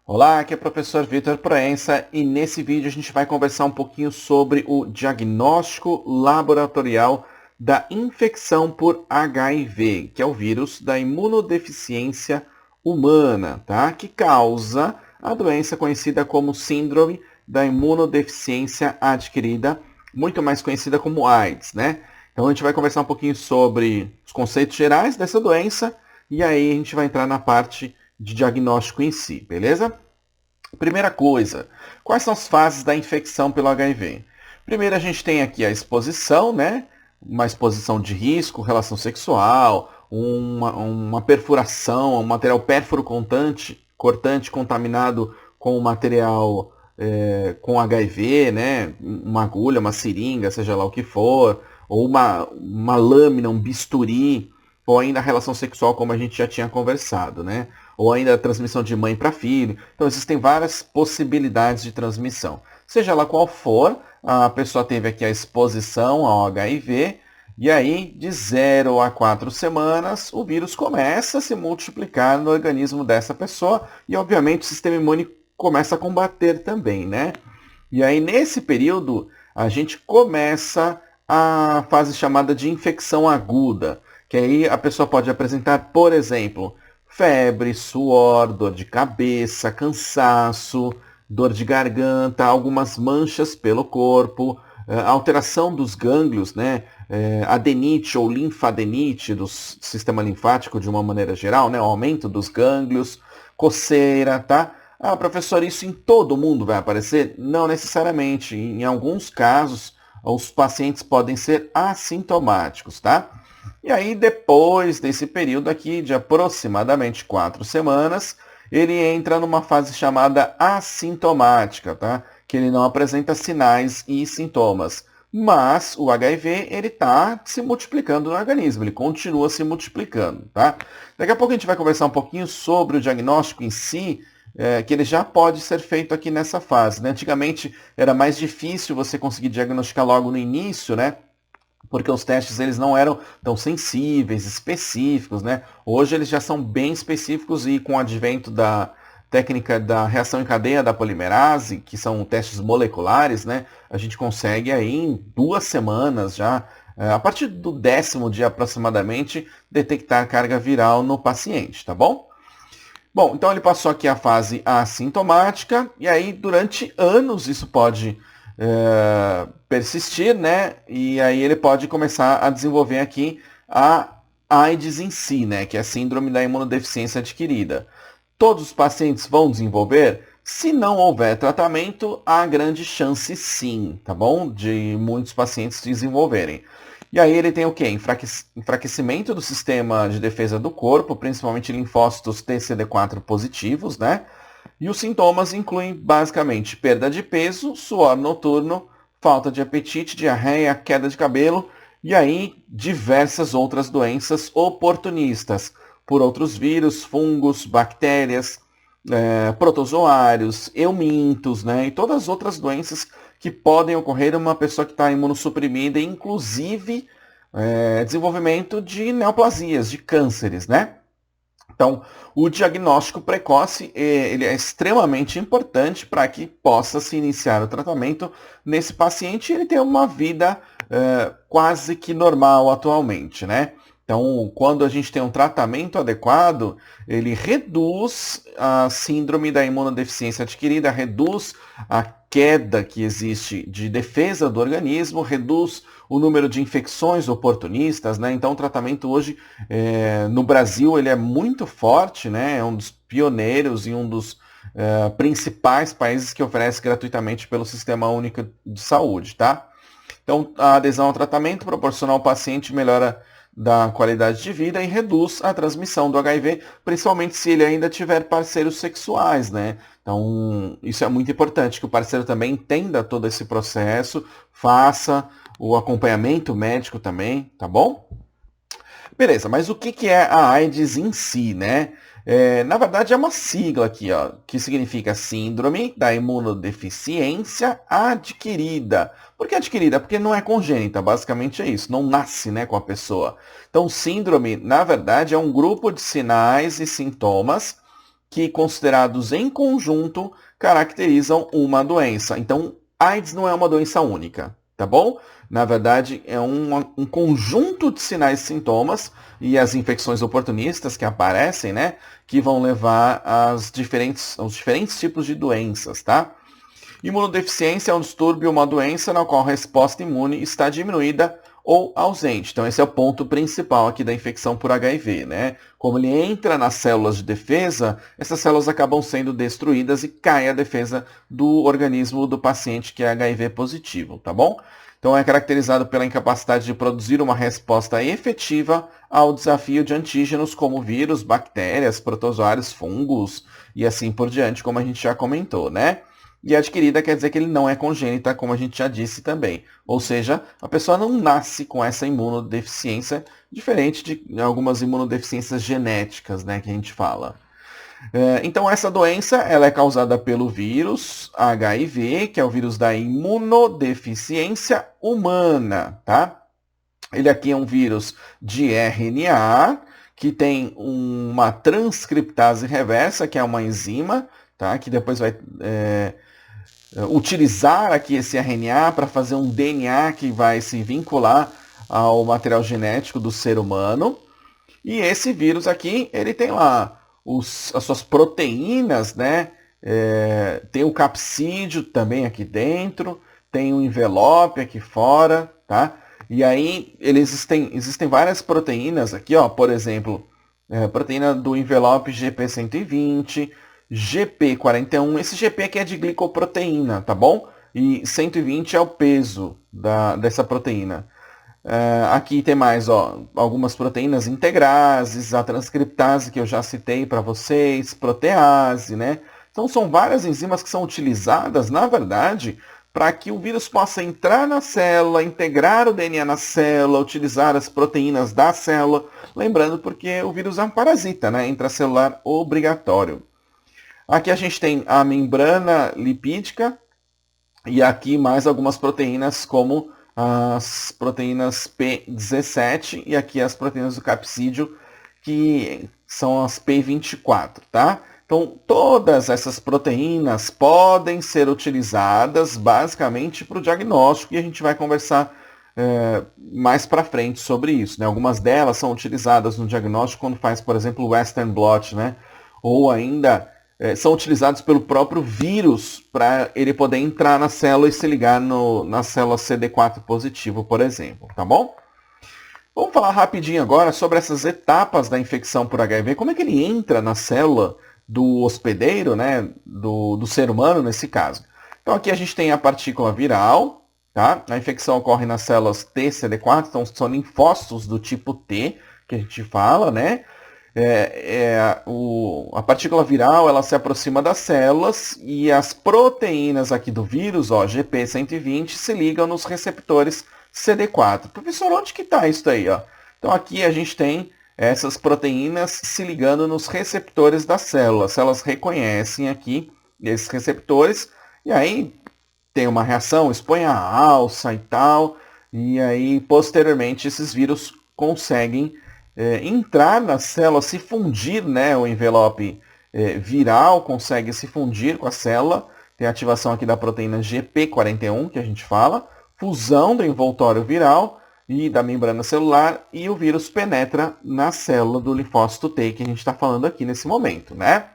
Olá, aqui é o professor Vitor Proença e nesse vídeo a gente vai conversar um pouquinho sobre o diagnóstico laboratorial da infecção por HIV, que é o vírus da imunodeficiência humana, tá? Que causa a doença conhecida como síndrome da imunodeficiência adquirida, muito mais conhecida como AIDS, né? Então a gente vai conversar um pouquinho sobre os conceitos gerais dessa doença e aí a gente vai entrar na parte de diagnóstico em si, beleza? Primeira coisa, quais são as fases da infecção pelo HIV? Primeiro a gente tem aqui a exposição, né? Uma exposição de risco, relação sexual, uma perfuração, um material pérfuro cortante contaminado com o material com HIV, né? Uma agulha, uma seringa, seja lá o que for, ou uma lâmina, um bisturi, ou ainda a relação sexual, como a gente já tinha conversado, né? Ou ainda a transmissão de mãe para filho. Então existem várias possibilidades de transmissão. Seja lá qual for, a pessoa teve aqui a exposição ao HIV, e aí de 0 a 4 semanas o vírus começa a se multiplicar no organismo dessa pessoa e obviamente o sistema imune começa a combater também, né? E aí nesse período a gente começa a fase chamada de infecção aguda, que aí a pessoa pode apresentar, por exemplo, febre, suor, dor de cabeça, cansaço, dor de garganta, algumas manchas pelo corpo, alteração dos gânglios, né? Adenite ou linfadenite do sistema linfático de uma maneira geral, né? O aumento dos gânglios, coceira, tá? Ah, professor, isso em todo mundo vai aparecer? Não necessariamente. Em alguns casos, os pacientes podem ser assintomáticos, tá? E aí, depois desse período aqui, de aproximadamente 4 semanas, ele entra numa fase chamada assintomática, tá? Que ele não apresenta sinais e sintomas. Mas o HIV, ele está se multiplicando no organismo, ele continua se multiplicando, tá? Daqui a pouco a gente vai conversar um pouquinho sobre o diagnóstico em si, que ele já pode ser feito aqui nessa fase, né? Antigamente era mais difícil você conseguir diagnosticar logo no início, né? Porque os testes eles não eram tão sensíveis, específicos, né? Hoje eles já são bem específicos e com o advento da técnica da reação em cadeia da polimerase, que são testes moleculares, né? A gente consegue aí em 2 semanas já, a partir do 10º dia aproximadamente, detectar carga viral no paciente, tá bom? Bom, então ele passou aqui a fase assintomática, e aí durante anos isso pode persistir, né? E aí ele pode começar a desenvolver aqui a AIDS em si, né? Que é a síndrome da imunodeficiência adquirida. Todos os pacientes vão desenvolver? Se não houver tratamento, há grande chance sim, tá bom? De muitos pacientes desenvolverem. E aí ele tem o quê? Enfraquecimento do sistema de defesa do corpo, principalmente linfócitos TCD4 positivos, né? E os sintomas incluem basicamente perda de peso, suor noturno, falta de apetite, diarreia, queda de cabelo e aí diversas outras doenças oportunistas por outros vírus, fungos, bactérias, protozoários, eumintos, né? E todas as outras doenças que podem ocorrer em uma pessoa que está imunossuprimida, inclusive desenvolvimento de neoplasias, de cânceres, né? Então, o diagnóstico precoce ele é extremamente importante para que possa se iniciar o tratamento nesse paciente e ele ter uma vida quase que normal atualmente, né? Então, quando a gente tem um tratamento adequado, ele reduz a síndrome da imunodeficiência adquirida, reduz a queda que existe de defesa do organismo, reduz o número de infecções oportunistas, né? Então, o tratamento hoje no Brasil ele é muito forte, né? É um dos pioneiros e um dos principais países que oferece gratuitamente pelo Sistema Único de Saúde, tá? Então, a adesão ao tratamento proporciona ao paciente melhora da qualidade de vida e reduz a transmissão do HIV, principalmente se ele ainda tiver parceiros sexuais, né? Então, isso é muito importante, que o parceiro também entenda todo esse processo, faça o acompanhamento médico também, tá bom? Beleza, mas o que é a AIDS em si, né? Na verdade, é uma sigla aqui, ó, que significa Síndrome da Imunodeficiência Adquirida. Por que adquirida? Porque não é congênita, basicamente é isso, não nasce, né, com a pessoa. Então, síndrome, na verdade, é um grupo de sinais e sintomas que, considerados em conjunto, caracterizam uma doença. Então, AIDS não é uma doença única, tá bom? Na verdade, é um conjunto de sinais e sintomas e as infecções oportunistas que aparecem, né, que vão levar aos diferentes tipos de doenças, tá? Imunodeficiência é um distúrbio, uma doença na qual a resposta imune está diminuída ou ausente. Então, esse é o ponto principal aqui da infecção por HIV, né? Como ele entra nas células de defesa, essas células acabam sendo destruídas e cai a defesa do organismo do paciente que é HIV positivo, tá bom? Então, é caracterizado pela incapacidade de produzir uma resposta efetiva ao desafio de antígenos como vírus, bactérias, protozoários, fungos e assim por diante, como a gente já comentou, né? E adquirida quer dizer que ele não é congênita, como a gente já disse também. Ou seja, a pessoa não nasce com essa imunodeficiência, diferente de algumas imunodeficiências genéticas, né, que a gente fala. Então, essa doença ela é causada pelo vírus HIV, que é o vírus da imunodeficiência humana, tá? Ele aqui é um vírus de RNA, que tem uma transcriptase reversa, que é uma enzima, tá? Que depois vai utilizar aqui esse RNA para fazer um DNA que vai se vincular ao material genético do ser humano. E esse vírus aqui, ele tem lá as suas proteínas, né? Tem o capsídeo também aqui dentro, tem o envelope aqui fora, tá? E aí existem várias proteínas aqui, ó, por exemplo, proteína do envelope GP120, GP41, esse GP aqui é de glicoproteína, tá bom? E 120 é o peso dessa proteína. Aqui tem mais, ó, algumas proteínas integrases, a transcriptase que eu já citei para vocês, protease, né? Então são várias enzimas que são utilizadas, na verdade, para que o vírus possa entrar na célula, integrar o DNA na célula, utilizar as proteínas da célula. Lembrando, porque o vírus é um parasita, né? Intracelular obrigatório. Aqui a gente tem a membrana lipídica e aqui mais algumas proteínas como as proteínas P17 e aqui as proteínas do capsídeo, que são as P24, tá? Então, todas essas proteínas podem ser utilizadas basicamente para o diagnóstico e a gente vai conversar mais para frente sobre isso, né? Algumas delas são utilizadas no diagnóstico quando faz, por exemplo, o Western blot, né? Ou ainda são utilizados pelo próprio vírus para ele poder entrar na célula e se ligar na célula CD4 positivo, por exemplo, tá bom? Vamos falar rapidinho agora sobre essas etapas da infecção por HIV, como é que ele entra na célula do hospedeiro, né, do ser humano nesse caso. Então aqui a gente tem a partícula viral, tá? A infecção ocorre nas células TCD4, então são linfócitos do tipo T, que a gente fala, né? A partícula viral ela se aproxima das células e as proteínas aqui do vírus, ó, GP120, se ligam nos receptores CD4. Professor, onde que está isso aí? Ó? Então aqui a gente tem essas proteínas se ligando nos receptores da célula. As células reconhecem aqui esses receptores e aí tem uma reação, expõe a alça e tal, e aí posteriormente esses vírus conseguem entrar na célula, se fundir, né, o envelope viral consegue se fundir com a célula, tem a ativação aqui da proteína GP41, que a gente fala, fusão do envoltório viral e da membrana celular, e o vírus penetra na célula do linfócito T, que a gente está falando aqui nesse momento, né?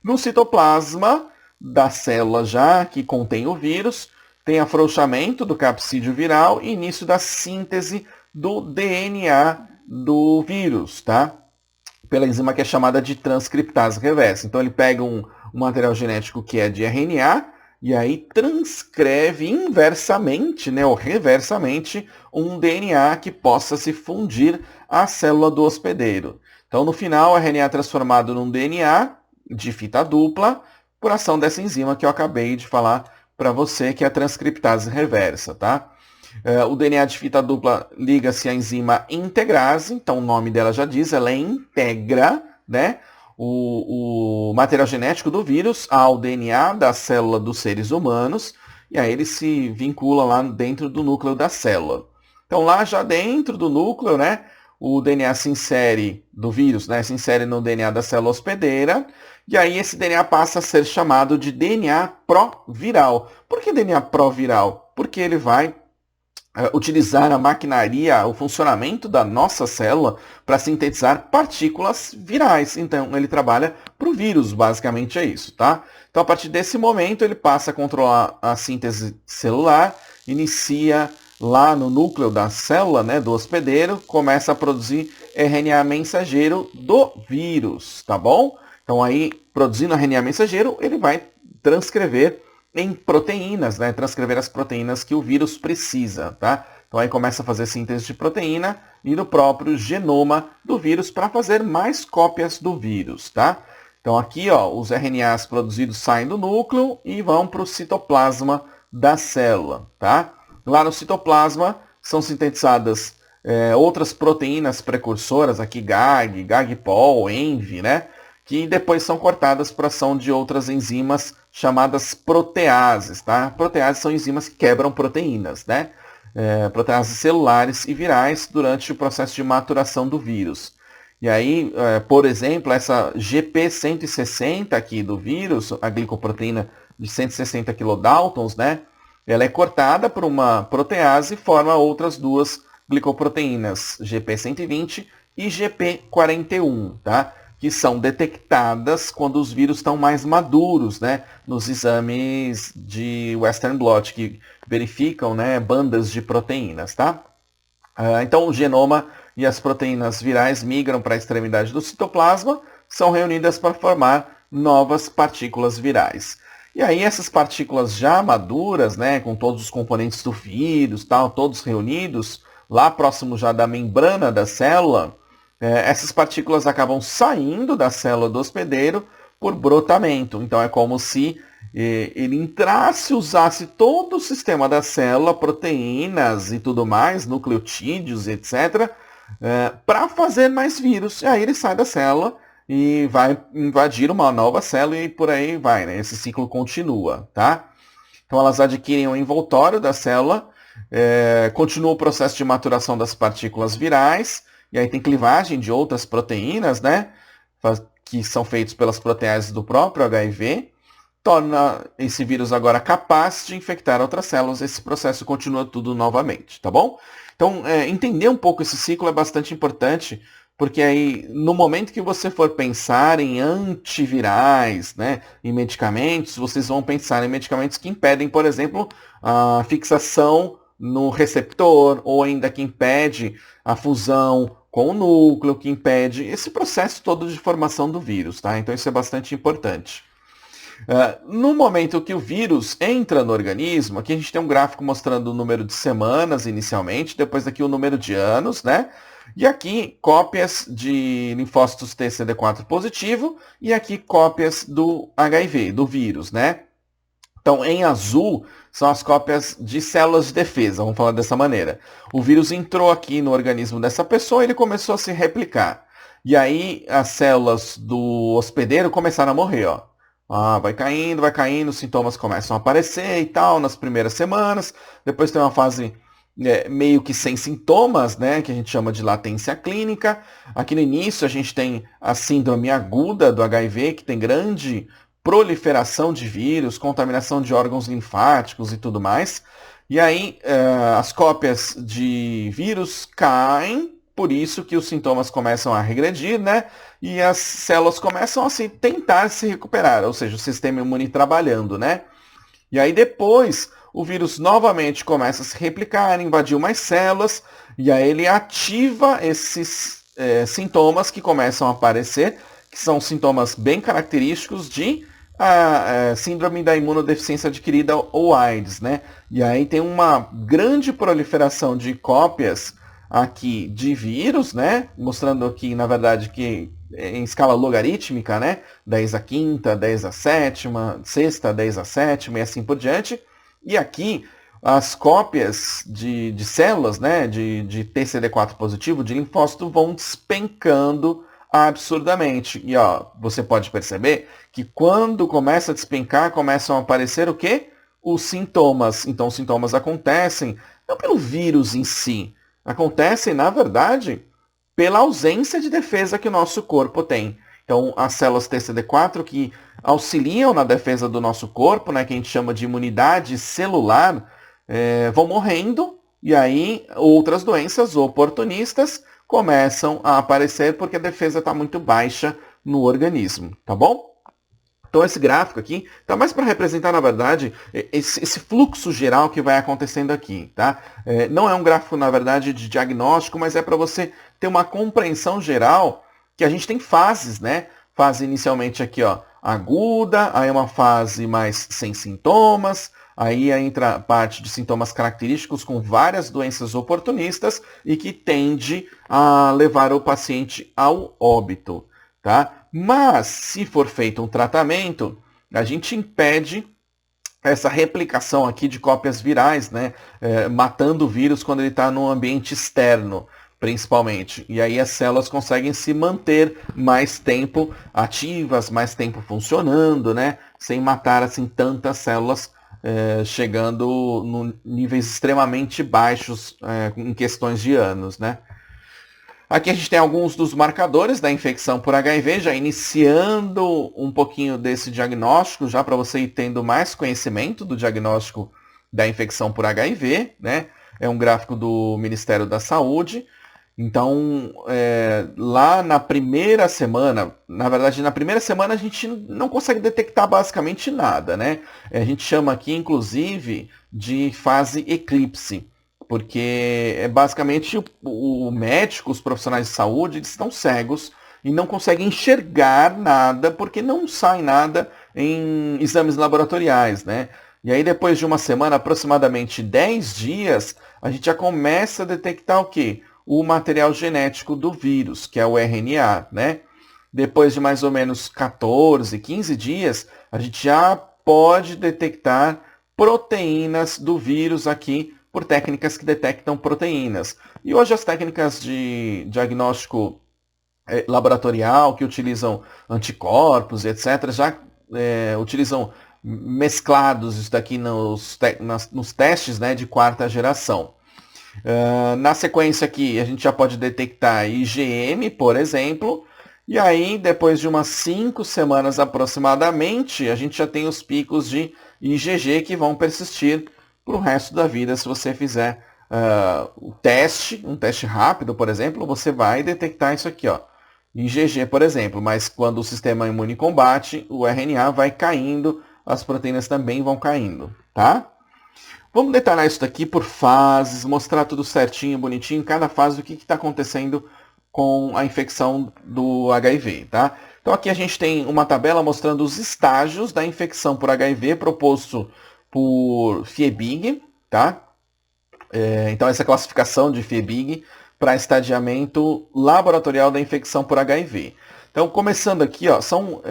No citoplasma da célula já que contém o vírus, tem afrouxamento do capsídeo viral e início da síntese do DNA do vírus, tá? Pela enzima que é chamada de transcriptase reversa. Então ele pega um material genético que é de RNA e aí transcreve inversamente, né, ou reversamente, um DNA que possa se fundir à célula do hospedeiro. Então no final o RNA é transformado num DNA de fita dupla por ação dessa enzima que eu acabei de falar para você, que é a transcriptase reversa, tá? O DNA de fita dupla liga-se à enzima integrase, então o nome dela já diz, ela integra, né, o material genético do vírus ao DNA da célula dos seres humanos, e aí ele se vincula lá dentro do núcleo da célula. Então lá já dentro do núcleo, né, o DNA se insere do vírus, né, se insere no DNA da célula hospedeira, e aí esse DNA passa a ser chamado de DNA proviral. Por que DNA proviral? Porque ele vai utilizar a maquinaria, o funcionamento da nossa célula para sintetizar partículas virais. Então, ele trabalha para o vírus, basicamente é isso, tá? Então, a partir desse momento, ele passa a controlar a síntese celular, inicia lá no núcleo da célula, né, do hospedeiro, começa a produzir RNA mensageiro do vírus, tá bom? Então, aí, produzindo RNA mensageiro, ele vai transcrever em proteínas, né? Transcrever as proteínas que o vírus precisa, tá? Então aí começa a fazer síntese de proteína e do próprio genoma do vírus para fazer mais cópias do vírus, tá? Então aqui, ó, os RNAs produzidos saem do núcleo e vão para o citoplasma da célula, tá? Lá no citoplasma são sintetizadas outras proteínas precursoras, aqui GAG, GAG-POL, ENV, né? Que depois são cortadas por ação de outras enzimas chamadas proteases, tá? Proteases são enzimas que quebram proteínas, né? Proteases celulares e virais durante o processo de maturação do vírus. E aí, por exemplo, essa GP160 aqui do vírus, a glicoproteína de 160 kilodaltons, né? Ela é cortada por uma protease e forma outras duas glicoproteínas, GP120 e GP41, tá? Que são detectadas quando os vírus estão mais maduros, né, nos exames de Western blot, que verificam, né, bandas de proteínas, tá? Então, o genoma e as proteínas virais migram para a extremidade do citoplasma, são reunidas para formar novas partículas virais. E aí, essas partículas já maduras, né, com todos os componentes do vírus, tal, todos reunidos, lá próximo já da membrana da célula, essas partículas acabam saindo da célula do hospedeiro por brotamento. Então é como se ele entrasse, usasse todo o sistema da célula, proteínas e tudo mais, nucleotídeos, etc., para fazer mais vírus. E aí ele sai da célula e vai invadir uma nova célula e por aí vai, né? Esse ciclo continua, tá? Então elas adquirem o envoltório da célula, continua o processo de maturação das partículas virais, e aí tem clivagem de outras proteínas, né? Que são feitas pelas proteases do próprio HIV, torna esse vírus agora capaz de infectar outras células. Esse processo continua tudo novamente, tá bom? Então, entender um pouco esse ciclo é bastante importante, porque aí, no momento que você for pensar em antivirais, né, em medicamentos, vocês vão pensar em medicamentos que impedem, por exemplo, a fixação no receptor, ou ainda que impede a fusão com o núcleo, que impede esse processo todo de formação do vírus, tá? Então isso é bastante importante. No momento que o vírus entra no organismo, aqui a gente tem um gráfico mostrando o número de semanas inicialmente, depois daqui o número de anos, né? E aqui cópias de linfócitos TCD4 positivo e aqui cópias do HIV, do vírus, né? Então, em azul, são as cópias de células de defesa, vamos falar dessa maneira. O vírus entrou aqui no organismo dessa pessoa e ele começou a se replicar. E aí, as células do hospedeiro começaram a morrer, ó. Vai caindo, os sintomas começam a aparecer e tal, nas primeiras semanas. Depois tem uma fase meio que sem sintomas, né, que a gente chama de latência clínica. Aqui no início, a gente tem a síndrome aguda do HIV, que tem grande proliferação de vírus, contaminação de órgãos linfáticos e tudo mais. E aí as cópias de vírus caem, por isso que os sintomas começam a regredir, né? E as células começam a tentar se recuperar, ou seja, o sistema imune trabalhando, né? E aí depois o vírus novamente começa a se replicar, invadir mais células, e aí ele ativa esses sintomas que começam a aparecer, que são sintomas bem característicos de síndrome da imunodeficiência adquirida ou AIDS, né? E aí tem uma grande proliferação de cópias aqui de vírus, né? Mostrando aqui, na verdade, que em escala logarítmica, né? 10 à quinta, 10 à sétima, sexta, 10 à sétima e assim por diante. E aqui as cópias de células, né? De TCD4 positivo, de linfócito, vão despencando absurdamente. E ó, você pode perceber que quando começa a despencar, começam a aparecer o quê? Os sintomas. Então, os sintomas acontecem não pelo vírus em si, acontecem, na verdade, pela ausência de defesa que o nosso corpo tem. Então, as células TCD4 que auxiliam na defesa do nosso corpo, né, que a gente chama de imunidade celular, vão morrendo, e aí outras doenças oportunistas começam a aparecer porque a defesa está muito baixa no organismo, tá bom? Então esse gráfico aqui está mais para representar, na verdade, esse fluxo geral que vai acontecendo aqui, tá? Não é um gráfico, na verdade, de diagnóstico, mas é para você ter uma compreensão geral que a gente tem fases, né? Fase inicialmente aqui, ó, aguda, aí uma fase mais sem sintomas, aí entra a parte de sintomas característicos com várias doenças oportunistas e que tende a levar o paciente ao óbito, tá? Mas, se for feito um tratamento, a gente impede essa replicação aqui de cópias virais, né? Matando o vírus quando ele está no ambiente externo, principalmente. E aí as células conseguem se manter mais tempo ativas, mais tempo funcionando, né? Sem matar assim tantas células, chegando em níveis extremamente baixos em questões de anos, né? Aqui a gente tem alguns dos marcadores da infecção por HIV, já iniciando um pouquinho desse diagnóstico, já para você ir tendo mais conhecimento do diagnóstico da infecção por HIV, né? É um gráfico do Ministério da Saúde. Então, lá na primeira semana, na verdade, na primeira semana a gente não consegue detectar basicamente nada, né? A gente chama aqui, inclusive, de fase eclipse, porque basicamente o médico, os profissionais de saúde, eles estão cegos e não conseguem enxergar nada, porque não sai nada em exames laboratoriais, né? E aí depois de uma semana, aproximadamente 10 dias, a gente já começa a detectar o quê? O material genético do vírus, que é o RNA, né? Depois de mais ou menos 14, 15 dias, a gente já pode detectar proteínas do vírus aqui por técnicas que detectam proteínas. E hoje as técnicas de diagnóstico laboratorial, que utilizam anticorpos, etc., já utilizam mesclados isso daqui nos testes, né, de quarta geração. Na sequência aqui, a gente já pode detectar IgM, por exemplo, e aí, depois de umas 5 semanas aproximadamente, a gente já tem os picos de IgG que vão persistir para o resto da vida. Se você fizer um teste rápido, por exemplo, você vai detectar isso aqui, ó, IgG, por exemplo, mas quando o sistema imune combate, o RNA vai caindo, as proteínas também vão caindo, tá? Vamos detalhar isso daqui por fases, mostrar tudo certinho, bonitinho, cada fase, o que está acontecendo com a infecção do HIV, tá? Então aqui a gente tem uma tabela mostrando os estágios da infecção por HIV proposto por Fiebig, tá? Então essa classificação de Fiebig para estadiamento laboratorial da infecção por HIV. Então começando aqui, ó, são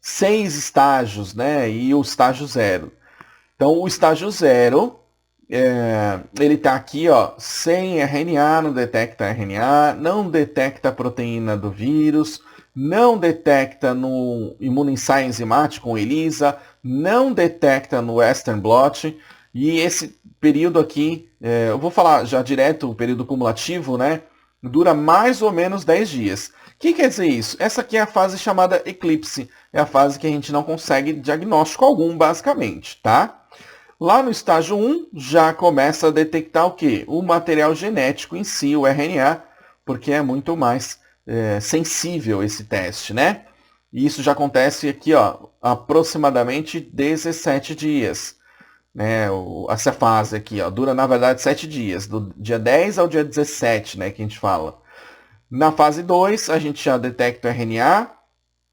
6 estágios, né? E o estágio 0. Então, o estágio 0, ele está aqui, ó, sem RNA, não detecta RNA, não detecta a proteína do vírus, não detecta no imunoensaio enzimático, com ELISA, não detecta no Western blot, e esse período aqui, eu vou falar já direto, o período cumulativo, né, dura mais ou menos 10 dias. O que quer dizer isso? Essa aqui é a fase chamada eclipse, é a fase que a gente não consegue diagnóstico algum, basicamente, tá? Lá no estágio 1, já começa a detectar o quê? O material genético em si, o RNA, porque é muito mais sensível esse teste, né? E isso já acontece aqui, ó, aproximadamente 17 dias. Né? Essa fase aqui, ó, dura, na verdade, 7 dias, do dia 10 ao dia 17, né, que a gente fala. Na fase 2, a gente já detecta o RNA,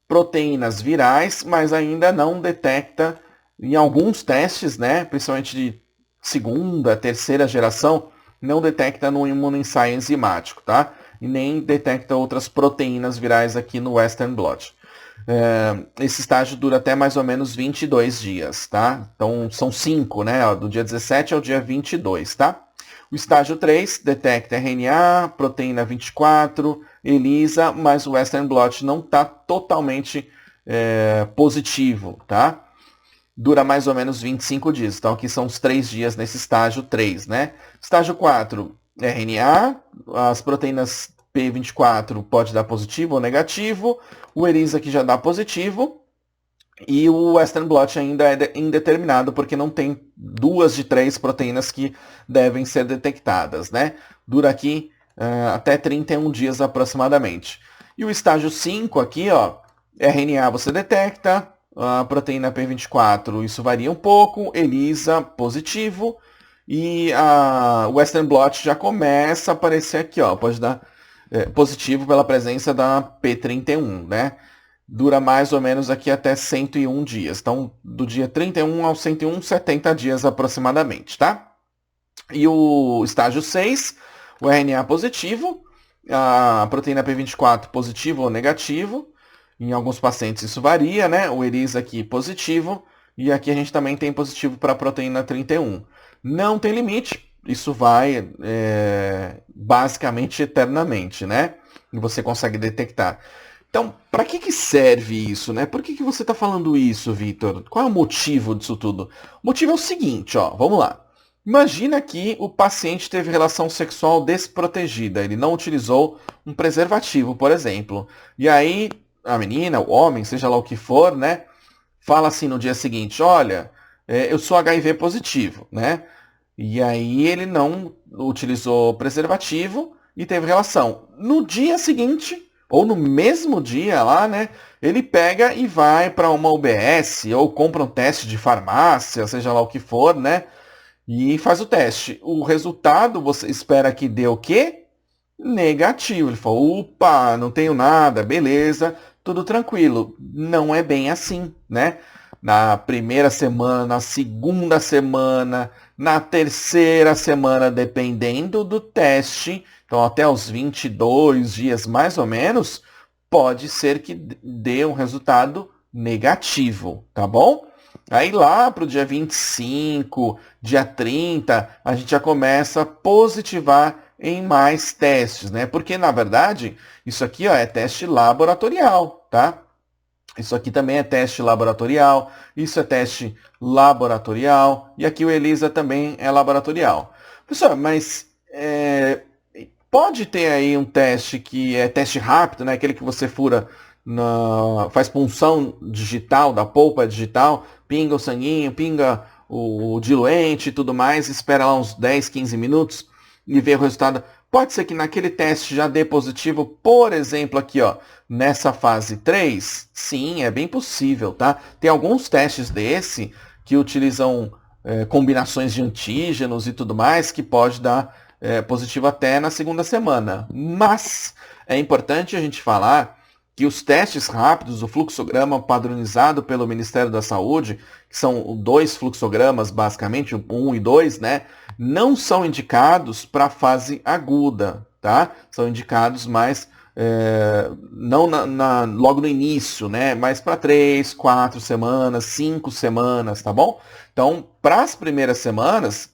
proteínas virais, mas ainda não detecta, em alguns testes, né, principalmente de segunda, terceira geração, não detecta no imunoensaio enzimático, tá? E nem detecta outras proteínas virais aqui no Western blot. Esse estágio dura até mais ou menos 22 dias, tá? Então são 5, né? Ó, do dia 17 ao dia 22, tá? O estágio 3 detecta RNA, proteína 24, ELISA, mas o Western blot não está totalmente positivo, tá? Dura mais ou menos 25 dias. Então aqui são os 3 dias nesse estágio 3, né? Estágio 4, RNA, as proteínas P24 pode dar positivo ou negativo, o ELISA aqui já dá positivo, e o Western blot ainda é indeterminado, porque não tem 2 de 3 proteínas que devem ser detectadas, né? Dura aqui até 31 dias aproximadamente. E o estágio 5 aqui, ó, RNA você detecta, a proteína P24 isso varia um pouco, ELISA positivo, e o Western blot já começa a aparecer aqui, ó, pode dar positivo pela presença da P31, né? Dura mais ou menos aqui até 101 dias. Então, do dia 31 ao 101, 70 dias aproximadamente, tá? E o estágio 6, o RNA positivo, a proteína P24 positivo ou negativo. Em alguns pacientes isso varia, né? O ELISA aqui positivo, e aqui a gente também tem positivo para a proteína 31. Não tem limite, isso vai basicamente eternamente, né? E você consegue detectar. Então, para que serve isso, né? Por que você está falando isso, Vitor? Qual é o motivo disso tudo? O motivo é o seguinte, ó, vamos lá. Imagina que o paciente teve relação sexual desprotegida, ele não utilizou um preservativo, por exemplo. E aí, a menina, o homem, seja lá o que for, né? Fala assim no dia seguinte, olha, eu sou HIV positivo, né? E aí ele não utilizou preservativo e teve relação. No dia seguinte, ou no mesmo dia lá, né? Ele pega e vai para uma UBS ou compra um teste de farmácia, seja lá o que for, né? E faz o teste. O resultado você espera que dê o quê? Negativo. Ele falou, opa, não tenho nada, beleza, tudo tranquilo. Não é bem assim, né? Na primeira semana, na segunda semana, na terceira semana, dependendo do teste, então até os 22 dias mais ou menos, pode ser que dê um resultado negativo, tá bom? Aí lá para o dia 25, dia 30, a gente já começa a positivar em mais testes, né? Porque, na verdade, isso aqui ó, é teste laboratorial, tá? Isso aqui também é teste laboratorial, isso é teste laboratorial, e aqui o ELISA também é laboratorial. Pessoal, mas pode ter aí um teste que é teste rápido, né? Aquele que você fura, faz punção digital da polpa digital, pinga o sanguinho, pinga o diluente e tudo mais, espera lá uns 10, 15 minutos e vê o resultado. Pode ser que naquele teste já dê positivo, por exemplo, aqui, ó, nessa fase 3, sim, é bem possível, tá? Tem alguns testes desse que utilizam combinações de antígenos e tudo mais, que pode dar positivo até na segunda semana. Mas é importante a gente falar que os testes rápidos, o fluxograma padronizado pelo Ministério da Saúde, que são 2 fluxogramas, basicamente, 1 e 2, né, não são indicados para a fase aguda, tá? São indicados mais, não logo no início, né, mas para 3, 4 semanas, 5 semanas, tá bom? Então, para as primeiras semanas,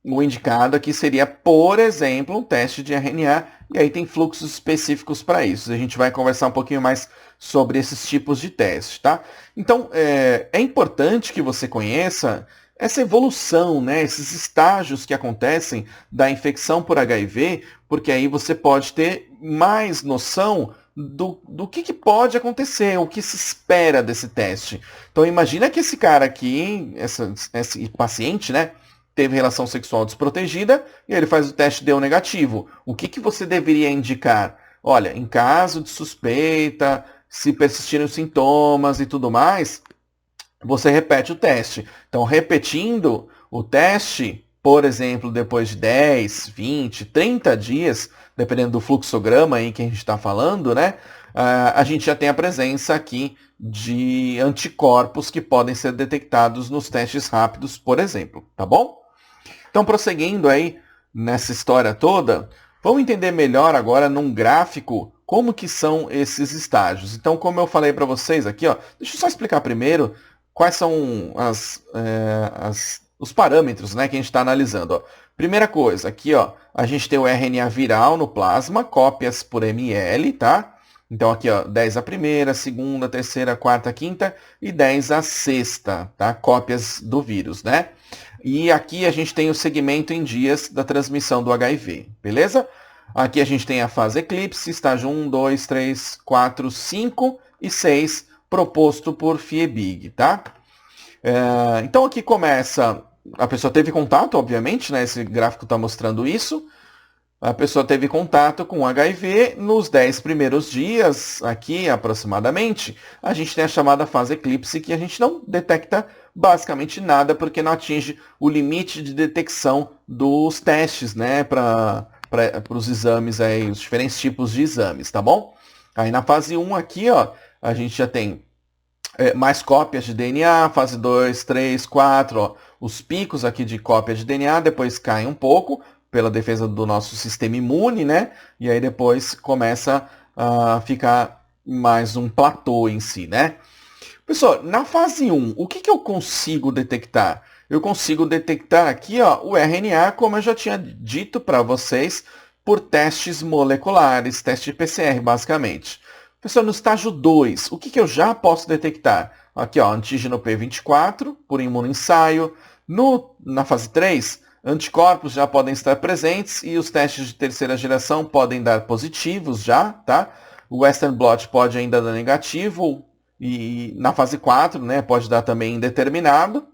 o indicado aqui seria, por exemplo, um teste de RNA, e aí tem fluxos específicos para isso. A gente vai conversar um pouquinho mais sobre esses tipos de teste, tá? Então, é importante que você conheça essa evolução, né, esses estágios que acontecem da infecção por HIV, porque aí você pode ter mais noção do que pode acontecer, o que se espera desse teste. Então, imagina que esse cara aqui, esse paciente, né, teve relação sexual desprotegida e ele faz o teste e deu negativo. O que você deveria indicar? Olha, em caso de suspeita, se persistirem os sintomas e tudo mais, você repete o teste. Então, repetindo o teste, por exemplo, depois de 10, 20, 30 dias, dependendo do fluxograma aí que a gente está falando, né? A gente já tem a presença aqui de anticorpos que podem ser detectados nos testes rápidos, por exemplo, tá bom? Então, prosseguindo aí nessa história toda, vamos entender melhor agora num gráfico como que são esses estágios. Então, como eu falei para vocês aqui, ó, deixa eu só explicar primeiro quais são os parâmetros, né, que a gente está analisando. Ó. Primeira coisa, aqui ó, a gente tem o RNA viral no plasma, cópias por ml, tá? Então aqui ó, 10 a primeira, segunda, terceira, quarta, quinta e 10 a sexta, tá? Cópias do vírus, né? E aqui a gente tem o segmento em dias da transmissão do HIV, beleza? Aqui a gente tem a fase eclipse, estágio 1, 2, 3, 4, 5 e 6, proposto por Fiebig, tá? Então aqui começa, a pessoa teve contato, obviamente, né? Esse gráfico está mostrando isso. A pessoa teve contato com HIV nos 10 primeiros dias, aqui aproximadamente, a gente tem a chamada fase eclipse, que a gente não detecta basicamente nada, porque não atinge o limite de detecção dos testes, né, para os exames, aí, os diferentes tipos de exames, tá bom? Aí na fase 1 aqui, ó, a gente já tem mais cópias de DNA, fase 2, 3, 4, ó, os picos aqui de cópia de DNA, depois caem um pouco, pela defesa do nosso sistema imune, né? E aí depois começa a ficar mais um platô em si, né? Pessoal, na fase 1, o que eu consigo detectar? Eu consigo detectar aqui, ó, o RNA, como eu já tinha dito para vocês, por testes moleculares, teste de PCR, basicamente. Pessoal, no estágio 2, o que eu já posso detectar? Aqui, ó, antígeno P24, por imunoensaio. Na fase 3, anticorpos já podem estar presentes e os testes de terceira geração podem dar positivos já, tá? O Western blot pode ainda dar negativo e na fase 4, né, pode dar também indeterminado.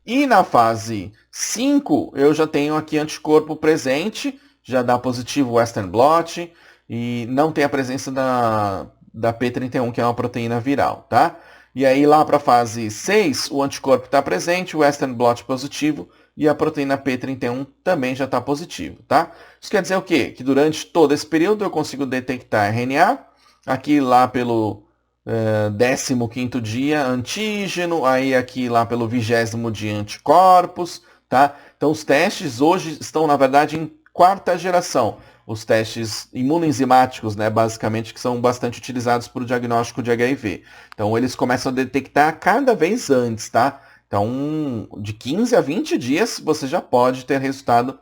E na fase 5, eu já tenho aqui anticorpo presente, já dá positivo o Western blot e não tem a presença da P31, que é uma proteína viral, tá? E aí lá para a fase 6, o anticorpo está presente, o Western blot positivo e a proteína P31 também já está positivo, tá? Isso quer dizer o quê? Que durante todo esse período eu consigo detectar RNA, aqui lá pelo 15º dia antígeno, aí aqui lá pelo 20º dia anticorpos, tá? Então os testes hoje estão, na verdade, em 4ª geração. Os testes imunoenzimáticos, né, basicamente, que são bastante utilizados para o diagnóstico de HIV. Então eles começam a detectar cada vez antes, tá? Então, de 15 a 20 dias, você já pode ter resultado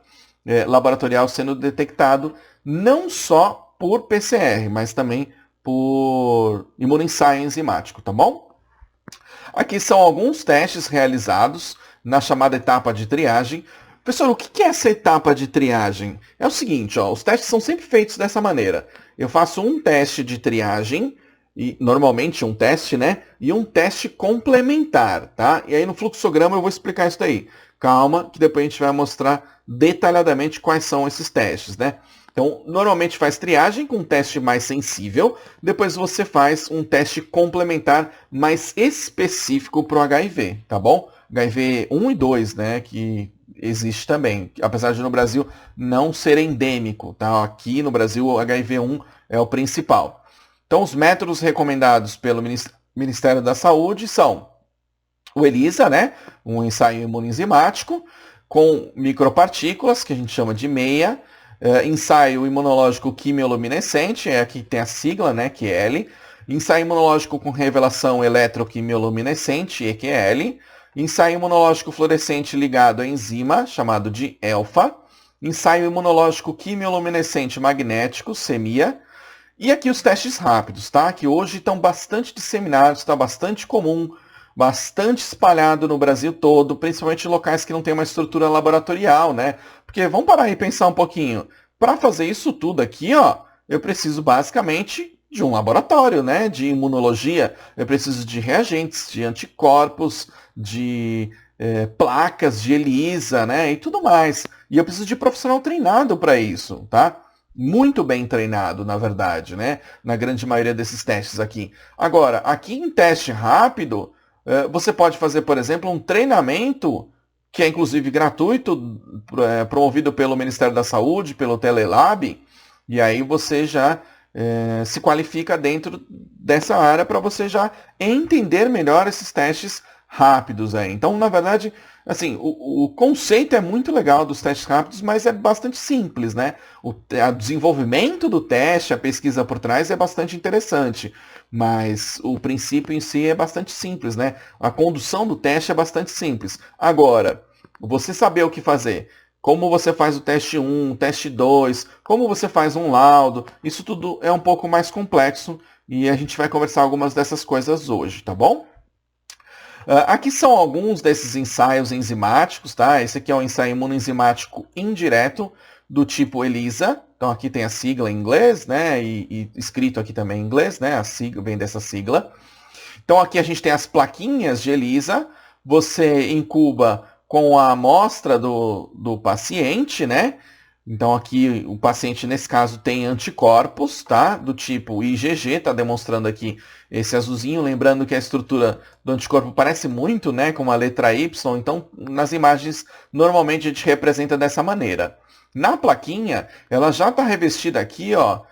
laboratorial sendo detectado não só por PCR, mas também por imunoensaio enzimático, tá bom? Aqui são alguns testes realizados na chamada etapa de triagem. Pessoal, o que é essa etapa de triagem? É o seguinte, ó, os testes são sempre feitos dessa maneira. Eu faço um teste de triagem, e normalmente um teste, né? E um teste complementar, tá? E aí no fluxograma eu vou explicar isso daí. Calma, que depois a gente vai mostrar detalhadamente quais são esses testes, né? Então, normalmente faz triagem com um teste mais sensível, depois você faz um teste complementar mais específico para o HIV, tá bom? HIV 1 e 2, né, que existe também, apesar de no Brasil não ser endêmico, tá? Aqui no Brasil o HIV1 é o principal. Então, os métodos recomendados pelo Ministério da Saúde são o ELISA, né, um ensaio imunoenzimático, com micropartículas, que a gente chama de MEIA, ensaio imunológico quimioluminescente, aqui tem a sigla, né, QL, ensaio imunológico com revelação eletroquimioluminescente, EQL, ensaio imunológico fluorescente ligado à enzima, chamado de ELFA, ensaio imunológico quimioluminescente magnético, CEMIA, e aqui os testes rápidos, tá? Que hoje estão bastante disseminados, está bastante comum, bastante espalhado no Brasil todo, principalmente em locais que não tem uma estrutura laboratorial, né? Porque vamos parar e pensar um pouquinho. Para fazer isso tudo aqui, ó, eu preciso basicamente de um laboratório, né? De imunologia. Eu preciso de reagentes, de anticorpos, de placas de ELISA, né? E tudo mais. E eu preciso de profissional treinado para isso, tá? Muito bem treinado, na verdade, né? Na grande maioria desses testes aqui. Agora, aqui em teste rápido, você pode fazer, por exemplo, um treinamento que é inclusive gratuito, promovido pelo Ministério da Saúde, pelo Telelab, e aí você já se qualifica dentro dessa área para você já entender melhor esses testes rápidos aí. Então, na verdade, assim, o conceito é muito legal dos testes rápidos, mas é bastante simples, né? O desenvolvimento do teste, a pesquisa por trás é bastante interessante, mas o princípio em si é bastante simples, né? A condução do teste é bastante simples. Agora, você saber o que fazer, como você faz o teste 1, o teste 2, como você faz um laudo, isso tudo é um pouco mais complexo e a gente vai conversar algumas dessas coisas hoje, tá bom? Aqui são alguns desses ensaios enzimáticos, tá? Esse aqui é um ensaio imunoenzimático indireto, do tipo ELISA. Então aqui tem a sigla em inglês, né? E escrito aqui também em inglês, né? A sigla vem dessa sigla. Então aqui a gente tem as plaquinhas de ELISA. Você incuba com a amostra do paciente, né? Então aqui o paciente, nesse caso, tem anticorpos, tá? Do tipo IgG, tá demonstrando aqui esse azulzinho. Lembrando que a estrutura do anticorpo parece muito, né, com a letra Y. Então, nas imagens, normalmente a gente representa dessa maneira. Na plaquinha, ela já está revestida aqui, ó,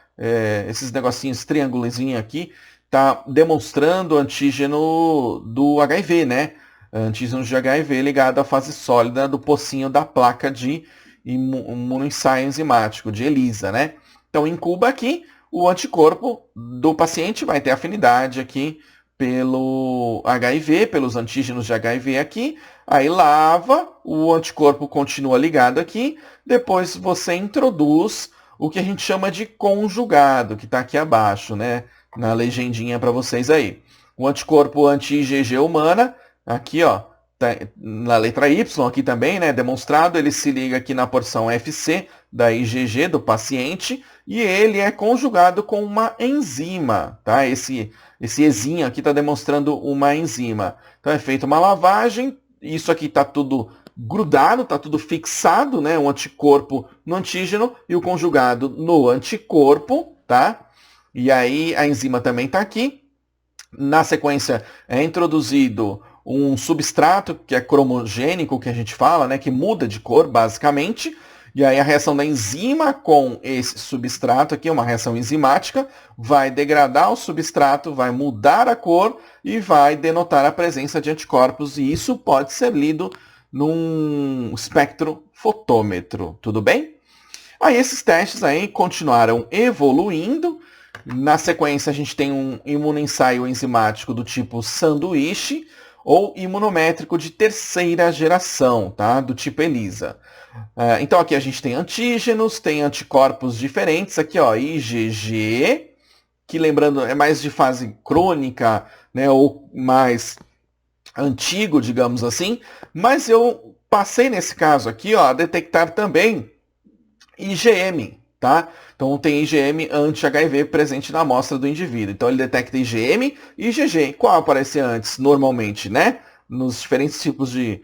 esses negocinhos, triângulozinho aqui, tá demonstrando o antígeno do HIV, né? Antígeno de HIV ligado à fase sólida do pocinho da placa de imunoensaio enzimático, de ELISA, né? Então, incuba aqui, o anticorpo do paciente vai ter afinidade aqui pelo HIV, pelos antígenos de HIV aqui, aí lava, o anticorpo continua ligado aqui, depois você introduz o que a gente chama de conjugado, que está aqui abaixo, né? Na legendinha para vocês aí. O anticorpo anti-IgG humana, aqui, ó, na letra Y aqui também, né, demonstrado, ele se liga aqui na porção FC da IgG do paciente e ele é conjugado com uma enzima, tá? Esse Ezinho aqui está demonstrando uma enzima. Então é feita uma lavagem, isso aqui está tudo grudado, está tudo fixado, né, o anticorpo no antígeno e o conjugado no anticorpo, tá? E aí a enzima também está aqui. Na sequência é introduzido um substrato que é cromogênico, que a gente fala, né, que muda de cor, basicamente. E aí a reação da enzima com esse substrato aqui, uma reação enzimática, vai degradar o substrato, vai mudar a cor e vai denotar a presença de anticorpos. E isso pode ser lido num espectrofotômetro, tudo bem? Aí esses testes aí continuaram evoluindo. Na sequência a gente tem um imunoensaio enzimático do tipo sanduíche, ou imunométrico de terceira geração, tá? Do tipo ELISA. Então aqui a gente tem antígenos, tem anticorpos diferentes, aqui ó, IgG, que lembrando é mais de fase crônica, né, ou mais antigo, digamos assim, mas eu passei nesse caso aqui ó, a detectar também IgM, tá? Então tem IgM anti-HIV presente na amostra do indivíduo. Então ele detecta IgM e IgG. Qual aparece antes, normalmente, né? Nos diferentes tipos de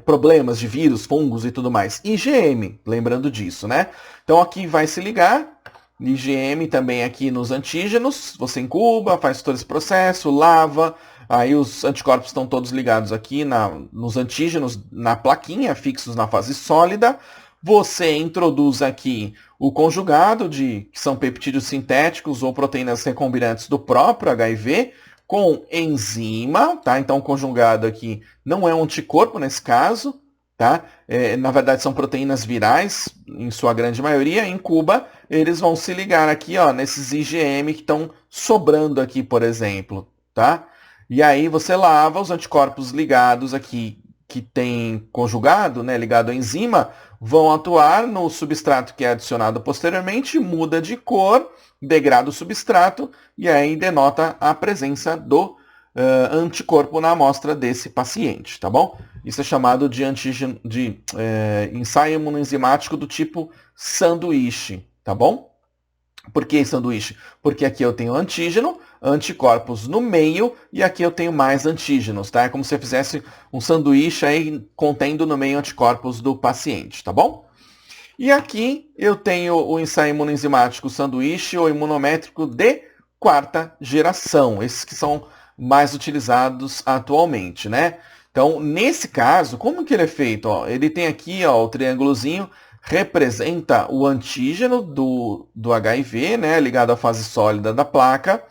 problemas de vírus, fungos e tudo mais. IgM, lembrando disso, né? Então aqui vai se ligar. IgM também aqui nos antígenos. Você incuba, faz todo esse processo, lava. Aí os anticorpos estão todos ligados aqui nos antígenos, na plaquinha, fixos na fase sólida. Você introduz aqui o conjugado, que são peptídeos sintéticos ou proteínas recombinantes do próprio HIV, com enzima, tá? Então o conjugado aqui não é um anticorpo nesse caso, tá? Na verdade são proteínas virais, em sua grande maioria. Incuba, eles vão se ligar aqui, ó, nesses IgM que estão sobrando aqui, por exemplo, tá? E aí você lava os anticorpos ligados aqui, que tem conjugado, né, ligado à enzima, vão atuar no substrato que é adicionado posteriormente, muda de cor, degrada o substrato e aí denota a presença do anticorpo na amostra desse paciente, tá bom? Isso é chamado de ensaio imunoenzimático do tipo sanduíche, tá bom? Por que sanduíche? Porque aqui eu tenho antígeno, anticorpos no meio, e aqui eu tenho mais antígenos, tá? É como se eu fizesse um sanduíche aí contendo no meio anticorpos do paciente, tá bom? E aqui eu tenho o ensaio imunoenzimático sanduíche ou imunométrico de quarta geração, esses que são mais utilizados atualmente, né? Então, nesse caso, como que ele é feito? Ó, ele tem aqui ó, o triângulozinho, representa o antígeno do HIV, né, ligado à fase sólida da placa,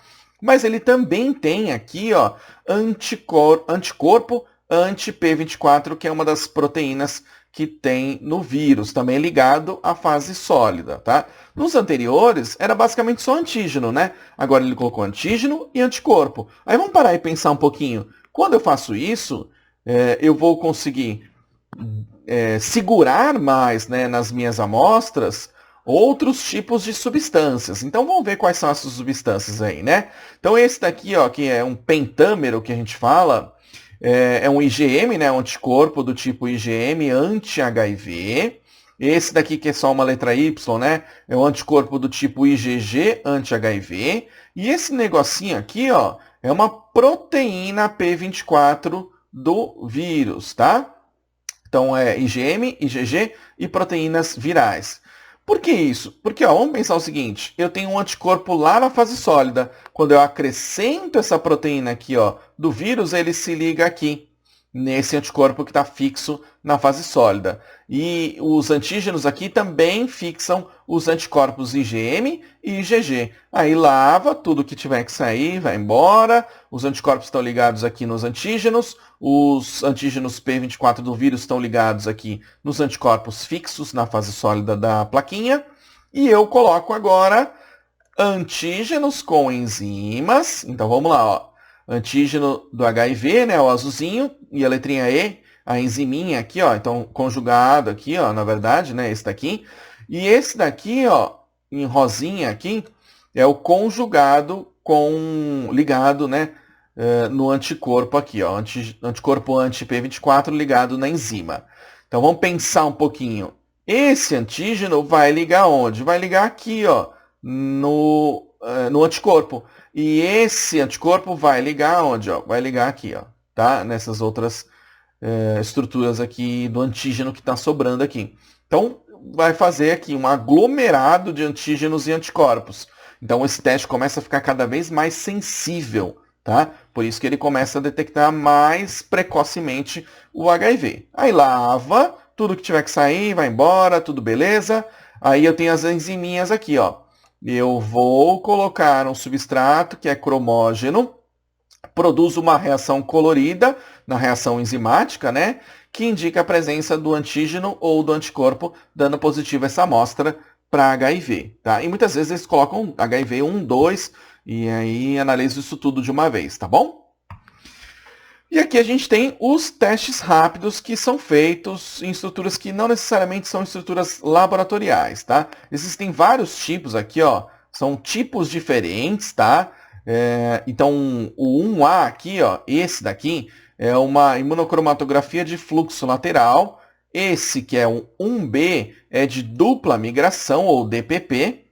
mas ele também tem aqui ó, anticorpo anti-P24, que é uma das proteínas que tem no vírus, também ligado à fase sólida, tá? Nos anteriores, era basicamente só antígeno, né? Agora ele colocou antígeno e anticorpo. Aí vamos parar e pensar um pouquinho. Quando eu faço isso, eu vou conseguir segurar mais, né, nas minhas amostras outros tipos de substâncias. Então vamos ver quais são essas substâncias aí, né? Então esse daqui, ó, que é um pentâmero que a gente fala, é um IgM, né, um anticorpo do tipo IgM anti-HIV. Esse daqui que é só uma letra Y, né? É o anticorpo do tipo IgG anti-HIV. E esse negocinho aqui, ó, é uma proteína P24 do vírus, tá? Então é IgM, IgG e proteínas virais. Por que isso? Porque ó, vamos pensar o seguinte, eu tenho um anticorpo lá na fase sólida. Quando eu acrescento essa proteína aqui ó, do vírus, ele se liga aqui nesse anticorpo que está fixo na fase sólida. E os antígenos aqui também fixam os anticorpos IgM e IgG. Aí lava, tudo que tiver que sair vai embora, os anticorpos estão ligados aqui nos antígenos, os antígenos P24 do vírus estão ligados aqui nos anticorpos fixos na fase sólida da plaquinha, e eu coloco agora antígenos com enzimas. Então vamos lá, ó. Antígeno do HIV, né, o azulzinho, e a letrinha E, a enziminha aqui, ó, então conjugado aqui, ó, na verdade, né, esse daqui. E esse daqui, ó, em rosinha aqui, é o conjugado ligado, né, no anticorpo aqui, ó, anticorpo anti-P24 ligado na enzima. Então vamos pensar um pouquinho. Esse antígeno vai ligar onde? Vai ligar aqui, ó, no anticorpo. E esse anticorpo vai ligar onde? Ó? Vai ligar aqui, ó, tá? Nessas outras estruturas aqui do antígeno que está sobrando aqui. Então, vai fazer aqui um aglomerado de antígenos e anticorpos. Então, esse teste começa a ficar cada vez mais sensível, tá? Por isso que ele começa a detectar mais precocemente o HIV. Aí lava, tudo que tiver que sair, vai embora, tudo beleza. Aí eu tenho as enziminhas aqui, ó. Eu vou colocar um substrato que é cromógeno, produz uma reação colorida na reação enzimática, né? Que indica a presença do antígeno ou do anticorpo, dando positivo essa amostra para HIV, tá? E muitas vezes eles colocam HIV 1, 2 e aí analisam isso tudo de uma vez, tá bom? E aqui a gente tem os testes rápidos que são feitos em estruturas que não necessariamente são estruturas laboratoriais, tá? Existem vários tipos aqui, ó, são tipos diferentes, tá? Então, o 1A aqui, ó, esse daqui, é uma imunocromatografia de fluxo lateral. Esse que é um 1B é de dupla migração, ou DPP.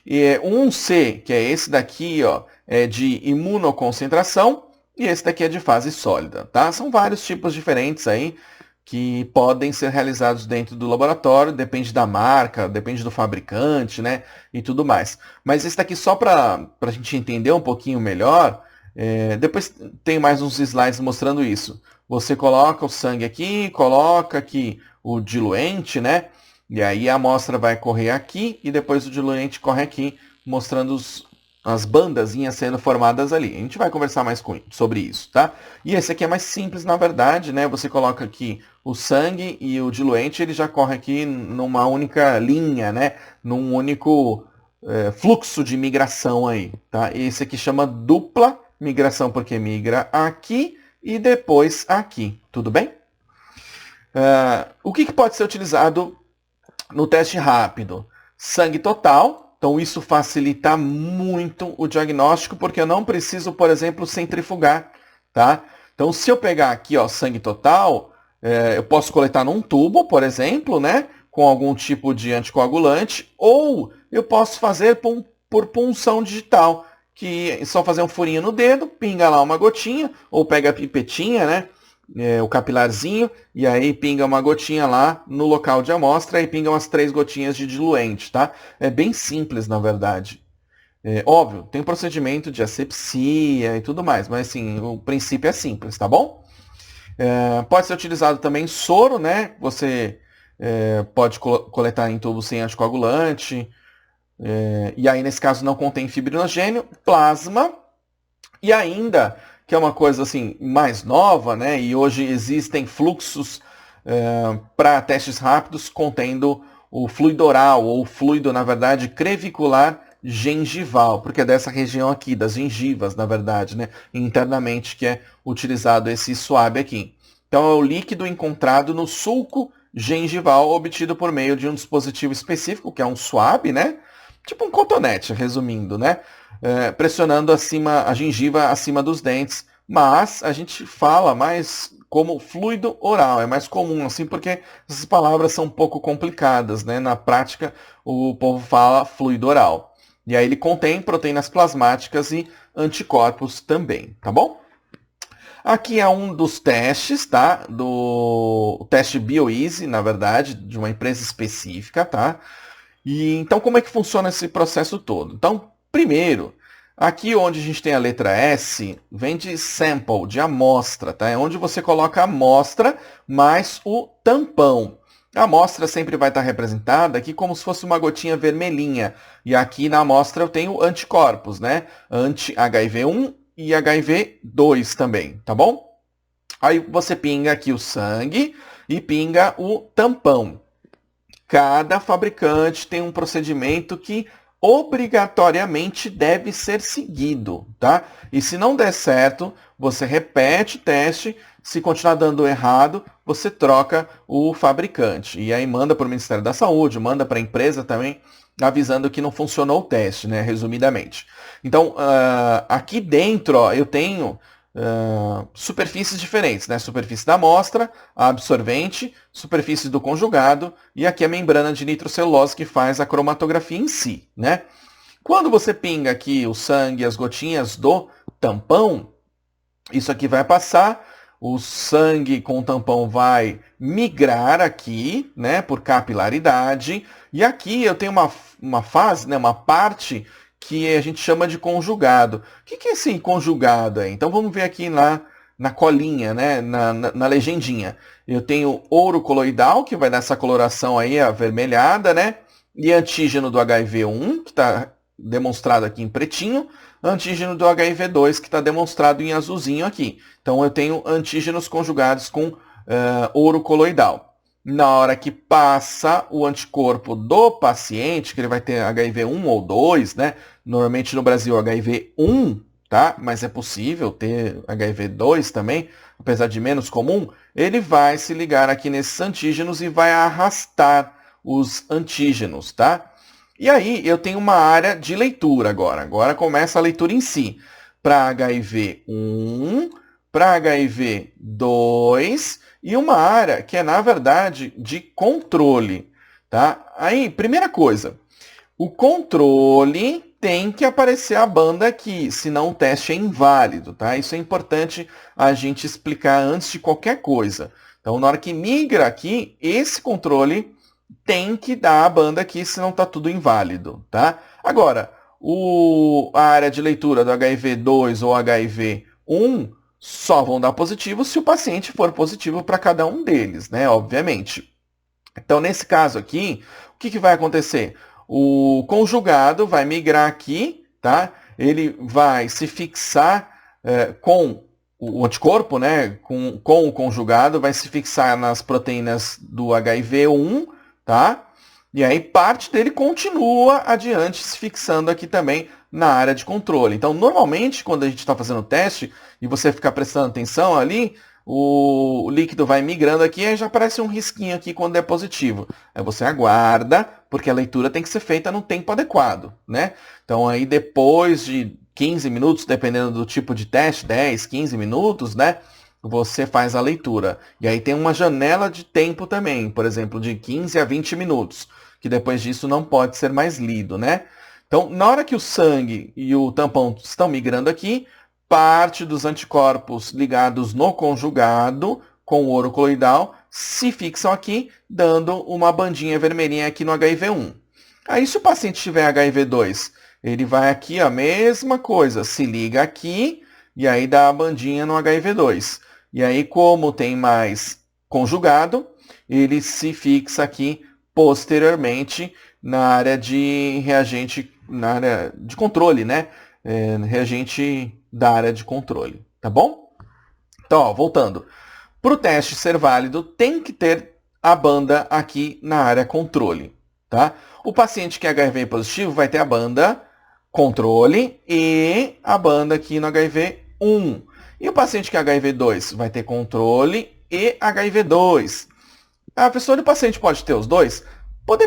E o 1C, que é esse daqui, ó, é de imunoconcentração. E esse daqui é de fase sólida, tá? São vários tipos diferentes aí que podem ser realizados dentro do laboratório, depende da marca, depende do fabricante, né? E tudo mais. Mas esse daqui só para a gente entender um pouquinho melhor, depois tem mais uns slides mostrando isso. Você coloca o sangue aqui, coloca aqui o diluente, né? E aí a amostra vai correr aqui e depois o diluente corre aqui, mostrando as bandazinhas sendo formadas ali. A gente vai conversar mais sobre isso, tá? E esse aqui é mais simples, na verdade, né? Você coloca aqui o sangue e o diluente, ele já corre aqui numa única linha, né? Num único fluxo de migração aí, tá? Esse aqui chama dupla migração, porque migra aqui e depois aqui, tudo bem? O que pode ser utilizado no teste rápido? Sangue total. Então, isso facilita muito o diagnóstico, porque eu não preciso, por exemplo, centrifugar, tá? Então, se eu pegar aqui, ó, sangue total, eu posso coletar num tubo, por exemplo, né? Com algum tipo de anticoagulante, ou eu posso fazer por punção digital, que é só fazer um furinho no dedo, pinga lá uma gotinha, ou pega a pipetinha, né? O capilarzinho, e aí pinga uma gotinha lá no local de amostra e pinga umas 3 gotinhas de diluente, tá? É bem simples, na verdade. Óbvio, tem um procedimento de asepsia e tudo mais, mas assim, o princípio é simples, tá bom? Pode ser utilizado também soro, né? Você pode coletar em tubo sem anticoagulante, e aí nesse caso não contém fibrinogênio, plasma, e ainda que é uma coisa assim mais nova, né? E hoje existem fluxos para testes rápidos contendo o fluido oral, ou fluido, na verdade, crevicular gengival, porque é dessa região aqui, das gengivas, na verdade, né? Internamente que é utilizado esse suave aqui. Então é o líquido encontrado no sulco gengival, obtido por meio de um dispositivo específico, que é um suave, né? Tipo um cotonete, resumindo, né? Pressionando a gengiva acima dos dentes. Mas a gente fala mais como fluido oral. É mais comum assim porque essas palavras são um pouco complicadas, né? Na prática, o povo fala fluido oral. E aí ele contém proteínas plasmáticas e anticorpos também, tá bom? Aqui é um dos testes, tá? Do teste BioEasy, na verdade, de uma empresa específica, tá? E então como é que funciona esse processo todo? Então, primeiro, aqui onde a gente tem a letra S, vem de sample, de amostra, tá? É onde você coloca a amostra mais o tampão. A amostra sempre vai estar representada aqui como se fosse uma gotinha vermelhinha. E aqui na amostra eu tenho anticorpos, né? Anti-HIV1 e HIV2 também, tá bom? Aí você pinga aqui o sangue e pinga o tampão. Cada fabricante tem um procedimento que obrigatoriamente deve ser seguido, tá? E se não der certo, você repete o teste. Se continuar dando errado, você troca o fabricante. E aí manda para o Ministério da Saúde, manda para a empresa também, avisando que não funcionou o teste, né? Resumidamente. Então, aqui dentro, ó, eu tenho superfícies diferentes, né? Superfície da amostra, a absorvente, superfície do conjugado e aqui a membrana de nitrocelulose que faz a cromatografia em si, né? Quando você pinga aqui o sangue, as gotinhas do tampão, isso aqui vai passar, o sangue com o tampão vai migrar aqui, né, por capilaridade, e aqui eu tenho uma fase, né, uma parte que a gente chama de conjugado. O que é esse conjugado aí? Então vamos ver aqui na colinha, né, na legendinha. Eu tenho ouro coloidal, que vai dar essa coloração aí avermelhada, né, e antígeno do HIV1, que está demonstrado aqui em pretinho, antígeno do HIV2, que está demonstrado em azulzinho aqui. Então eu tenho antígenos conjugados com ouro coloidal. Na hora que passa o anticorpo do paciente, que ele vai ter HIV1 ou 2, né? Normalmente no Brasil HIV1, tá? Mas é possível ter HIV2 também, apesar de menos comum. Ele vai se ligar aqui nesses antígenos e vai arrastar os antígenos, tá? E aí eu tenho uma área de leitura agora. Agora começa a leitura em si. Para HIV1, para HIV2 e uma área que é, na verdade, de controle. Tá? Aí, primeira coisa, o controle tem que aparecer a banda aqui, senão o teste é inválido. Tá? Isso é importante a gente explicar antes de qualquer coisa. Então, na hora que migra aqui, esse controle tem que dar a banda aqui, senão está tudo inválido. Tá? Agora, a área de leitura do HIV2 ou HIV1 só vão dar positivo se o paciente for positivo para cada um deles, né? Obviamente. Então, nesse caso aqui, o que vai acontecer? O conjugado vai migrar aqui, tá? Ele vai se fixar com o anticorpo, né? Com o conjugado, vai se fixar nas proteínas do HIV1, tá? E aí parte dele continua adiante se fixando aqui também na área de controle. Então, normalmente, quando a gente está fazendo o teste e você ficar prestando atenção ali, o líquido vai migrando aqui e já aparece um risquinho aqui quando é positivo. Aí você aguarda, porque a leitura tem que ser feita no tempo adequado, né? Então, aí depois de 15 minutos, dependendo do tipo de teste, 10, 15 minutos, né? Você faz a leitura. E aí tem uma janela de tempo também, por exemplo, de 15 a 20 minutos, que depois disso não pode ser mais lido, né? Então, na hora que o sangue e o tampão estão migrando aqui, parte dos anticorpos ligados no conjugado com o ouro coloidal se fixam aqui, dando uma bandinha vermelhinha aqui no HIV1. Aí, se o paciente tiver HIV2, ele vai aqui, a mesma coisa, se liga aqui e aí dá a bandinha no HIV2. E aí, como tem mais conjugado, ele se fixa aqui posteriormente na área de reagente, na área de controle, né? Reagente da área de controle, tá bom? Então, ó, voltando. Para o teste ser válido, tem que ter a banda aqui na área controle, tá? O paciente que é HIV positivo vai ter a banda controle e a banda aqui no HIV1. E o paciente que é HIV2 vai ter controle e HIV2. A pessoa do paciente pode ter os dois?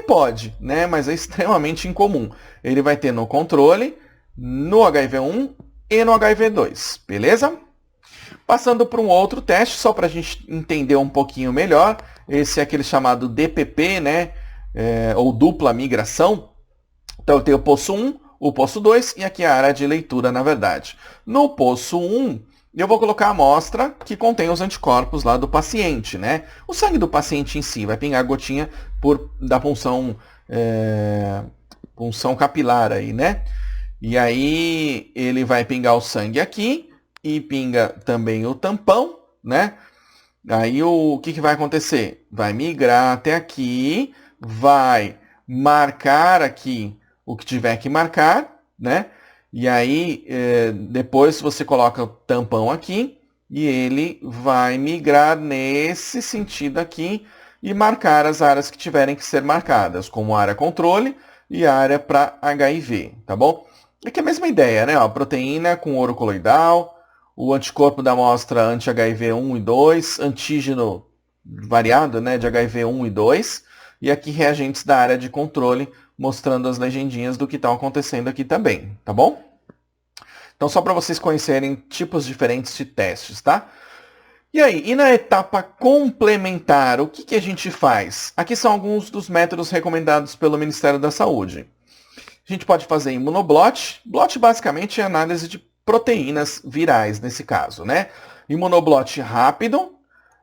Pode, né? Mas é extremamente incomum. Ele vai ter no controle, no HIV1 e no HIV2, beleza? Passando para um outro teste, só para a gente entender um pouquinho melhor. Esse é aquele chamado DPP, né? Ou dupla migração. Então eu tenho o poço 1, o poço 2 e aqui a área de leitura, na verdade. No poço 1, eu vou colocar a amostra que contém os anticorpos lá do paciente, né? O sangue do paciente em si vai pingar a gotinha da punção, punção capilar aí, né? E aí ele vai pingar o sangue aqui e pinga também o tampão, né? Aí o que vai acontecer? Vai migrar até aqui, vai marcar aqui o que tiver que marcar, né? E aí depois você coloca o tampão aqui e ele vai migrar nesse sentido aqui e marcar as áreas que tiverem que ser marcadas, como área controle e área para HIV, tá bom? Aqui é a mesma ideia, né? Ó, proteína com ouro coloidal, o anticorpo da amostra anti-HIV 1 e 2, antígeno variado, né, de HIV 1 e 2, e aqui reagentes da área de controle, mostrando as legendinhas do que está acontecendo aqui também, tá bom? Então, só para vocês conhecerem tipos diferentes de testes, tá? E aí, e na etapa complementar, o que a gente faz? Aqui são alguns dos métodos recomendados pelo Ministério da Saúde. A gente pode fazer imunoblot. Blot basicamente é análise de proteínas virais, nesse caso, né? Imunoblot rápido,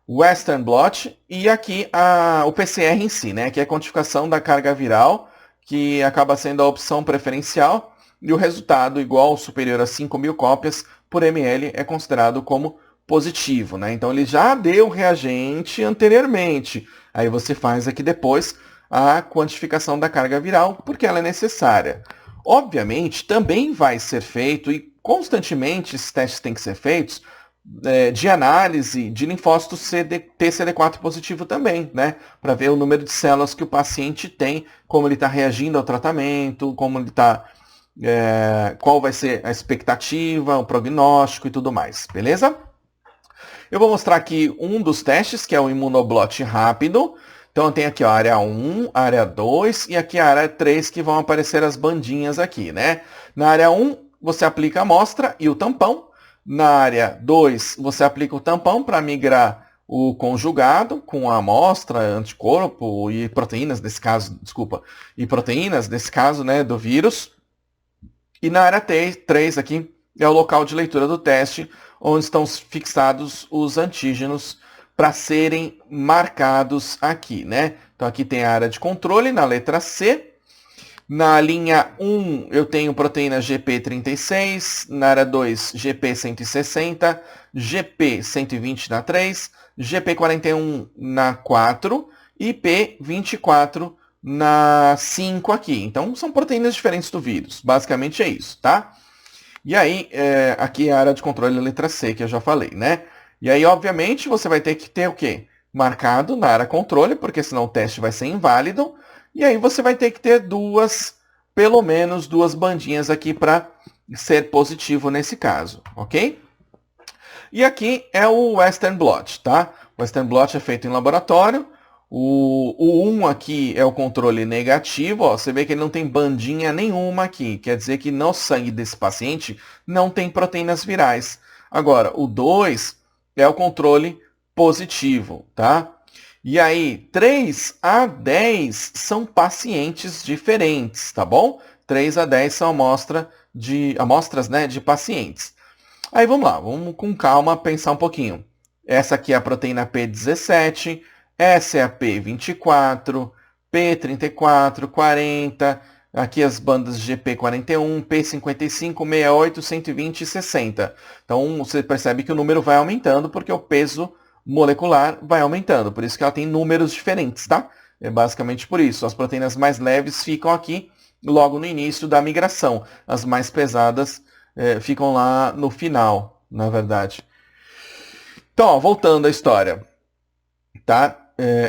Western blot e aqui o PCR em si, né? Que é a quantificação da carga viral, que acaba sendo a opção preferencial, e o resultado igual ou superior a 5.000 cópias por ml é considerado como positivo, né? Então ele já deu reagente anteriormente. Aí você faz aqui depois a quantificação da carga viral, porque ela é necessária. Obviamente, também vai ser feito, e constantemente esses testes têm que ser feitos, de análise de linfócitos TCD4 positivo também, né? Para ver o número de células que o paciente tem, como ele está reagindo ao tratamento, como ele está, qual vai ser a expectativa, o prognóstico e tudo mais, beleza? Eu vou mostrar aqui um dos testes, que é o imunoblot rápido. Então eu tenho aqui a área 1, a área 2 e aqui a área 3, que vão aparecer as bandinhas aqui, né? Na área 1, você aplica a amostra e o tampão. Na área 2, você aplica o tampão para migrar o conjugado com a amostra, anticorpo e proteínas, nesse caso, e proteínas, nesse caso, né, do vírus. E na área 3 aqui é o local de leitura do teste, onde estão fixados os antígenos para serem marcados aqui, né? Então aqui tem a área de controle na letra C. Na linha 1 eu tenho proteína GP36, na área 2 GP160, GP120 na 3, GP41 na 4 e P24 na 5 aqui. Então são proteínas diferentes do vírus, basicamente é isso, tá? E aí, aqui é a área de controle da letra C, que eu já falei, né? E aí, obviamente, você vai ter que ter o quê? Marcado na área controle, porque senão o teste vai ser inválido. E aí você vai ter que ter pelo menos duas bandinhas aqui para ser positivo nesse caso, ok? E aqui é o Western blot, tá? O Western blot é feito em laboratório. O 1 aqui é o controle negativo, ó, você vê que ele não tem bandinha nenhuma aqui, quer dizer que no sangue desse paciente não tem proteínas virais. Agora, o 2 é o controle positivo, tá? E aí, 3 a 10 são pacientes diferentes, tá bom? 3 a 10 são amostras, né, de pacientes. Aí vamos lá, vamos com calma pensar um pouquinho. Essa aqui é a proteína P17, essa é a P24, P34, 40, aqui as bandas GP41, P55, 68, 120 e 60. Então você percebe que o número vai aumentando porque o peso molecular vai aumentando. Por isso que ela tem números diferentes, tá? É basicamente por isso. As proteínas mais leves ficam aqui logo no início da migração. As mais pesadas ficam lá no final, na verdade. Então, ó, voltando à história, tá?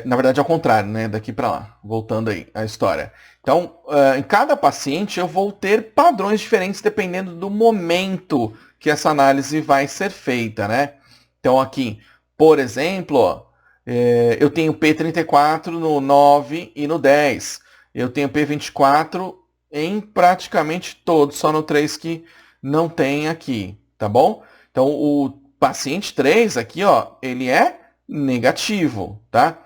Na verdade, ao contrário, né? Daqui para lá. Voltando aí à história. Então, em cada paciente, eu vou ter padrões diferentes dependendo do momento que essa análise vai ser feita, né? Então, aqui, por exemplo, ó, eu tenho P34 no 9 e no 10. Eu tenho P24 em praticamente todos, só no 3 que não tem aqui, tá bom? Então, Paciente 3 aqui, ó, ele é negativo, tá?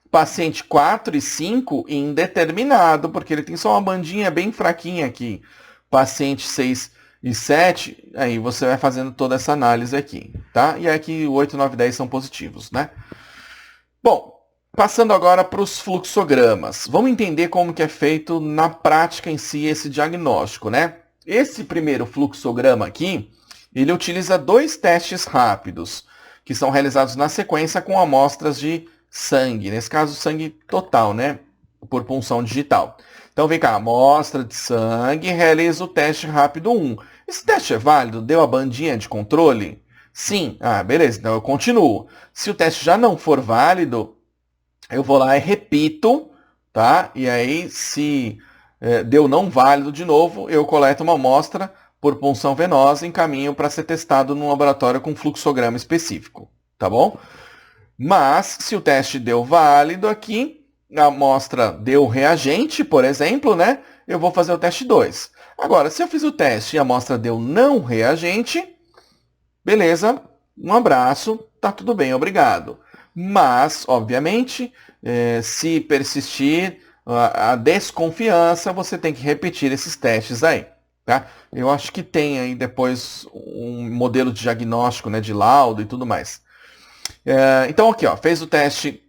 Paciente 4 e 5, indeterminado, porque ele tem só uma bandinha bem fraquinha aqui. Paciente 6 e 7, aí você vai fazendo toda essa análise aqui, tá? E aqui o 8, 9 e 10 são positivos, né? Bom, passando agora para os fluxogramas. Vamos entender como que é feito na prática em si esse diagnóstico, né? Esse primeiro fluxograma aqui, ele utiliza 2 testes rápidos, que são realizados na sequência com amostras de sangue, nesse caso sangue total, né? Por punção digital. Então vem cá, amostra de sangue, realiza o teste rápido 1. Esse teste é válido? Deu a bandinha de controle? Sim. Ah, beleza, então eu continuo. Se o teste já não for válido, eu vou lá e repito, tá? E aí, se deu não válido de novo, eu coleto uma amostra por punção venosa e encaminho para ser testado num laboratório com fluxograma específico, tá bom? Mas, se o teste deu válido aqui, a amostra deu reagente, por exemplo, né? Eu vou fazer o teste 2. Agora, se eu fiz o teste e a amostra deu não reagente, beleza, um abraço, tá tudo bem, obrigado. Mas, obviamente, se persistir a desconfiança, você tem que repetir esses testes aí. Tá? Eu acho que tem aí depois um modelo de diagnóstico, né, de laudo e tudo mais. Então aqui, ó, fez o teste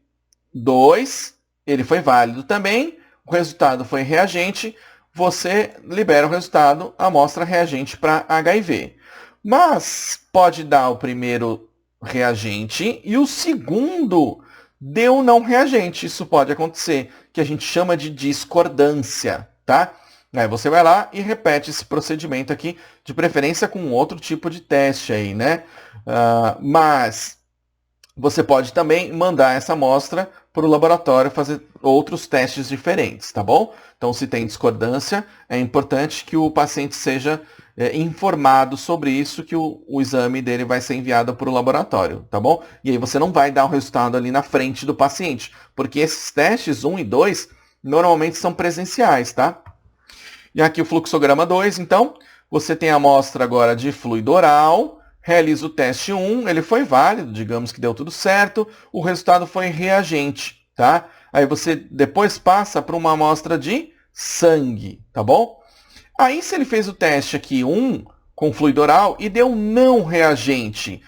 2, ele foi válido também, o resultado foi reagente, você libera o resultado, amostra reagente para HIV. Mas pode dar o primeiro reagente e o segundo deu não reagente. Isso pode acontecer, que a gente chama de discordância, tá? Aí você vai lá e repete esse procedimento aqui, de preferência com outro tipo de teste aí, né? Mas você pode também mandar essa amostra para o laboratório fazer outros testes diferentes, tá bom? Então, se tem discordância, é importante que o paciente seja informado sobre isso, que o exame dele vai ser enviado para o laboratório, tá bom? E aí você não vai dar o resultado ali na frente do paciente, porque esses testes 1 e 2 normalmente são presenciais, tá? E aqui o fluxograma 2, então, você tem a amostra agora de fluido oral, realiza o teste 1, ele foi válido, digamos que deu tudo certo, o resultado foi reagente, tá? Aí você depois passa para uma amostra de sangue, tá bom? Aí se ele fez o teste aqui 1 com fluido oral e deu não reagente,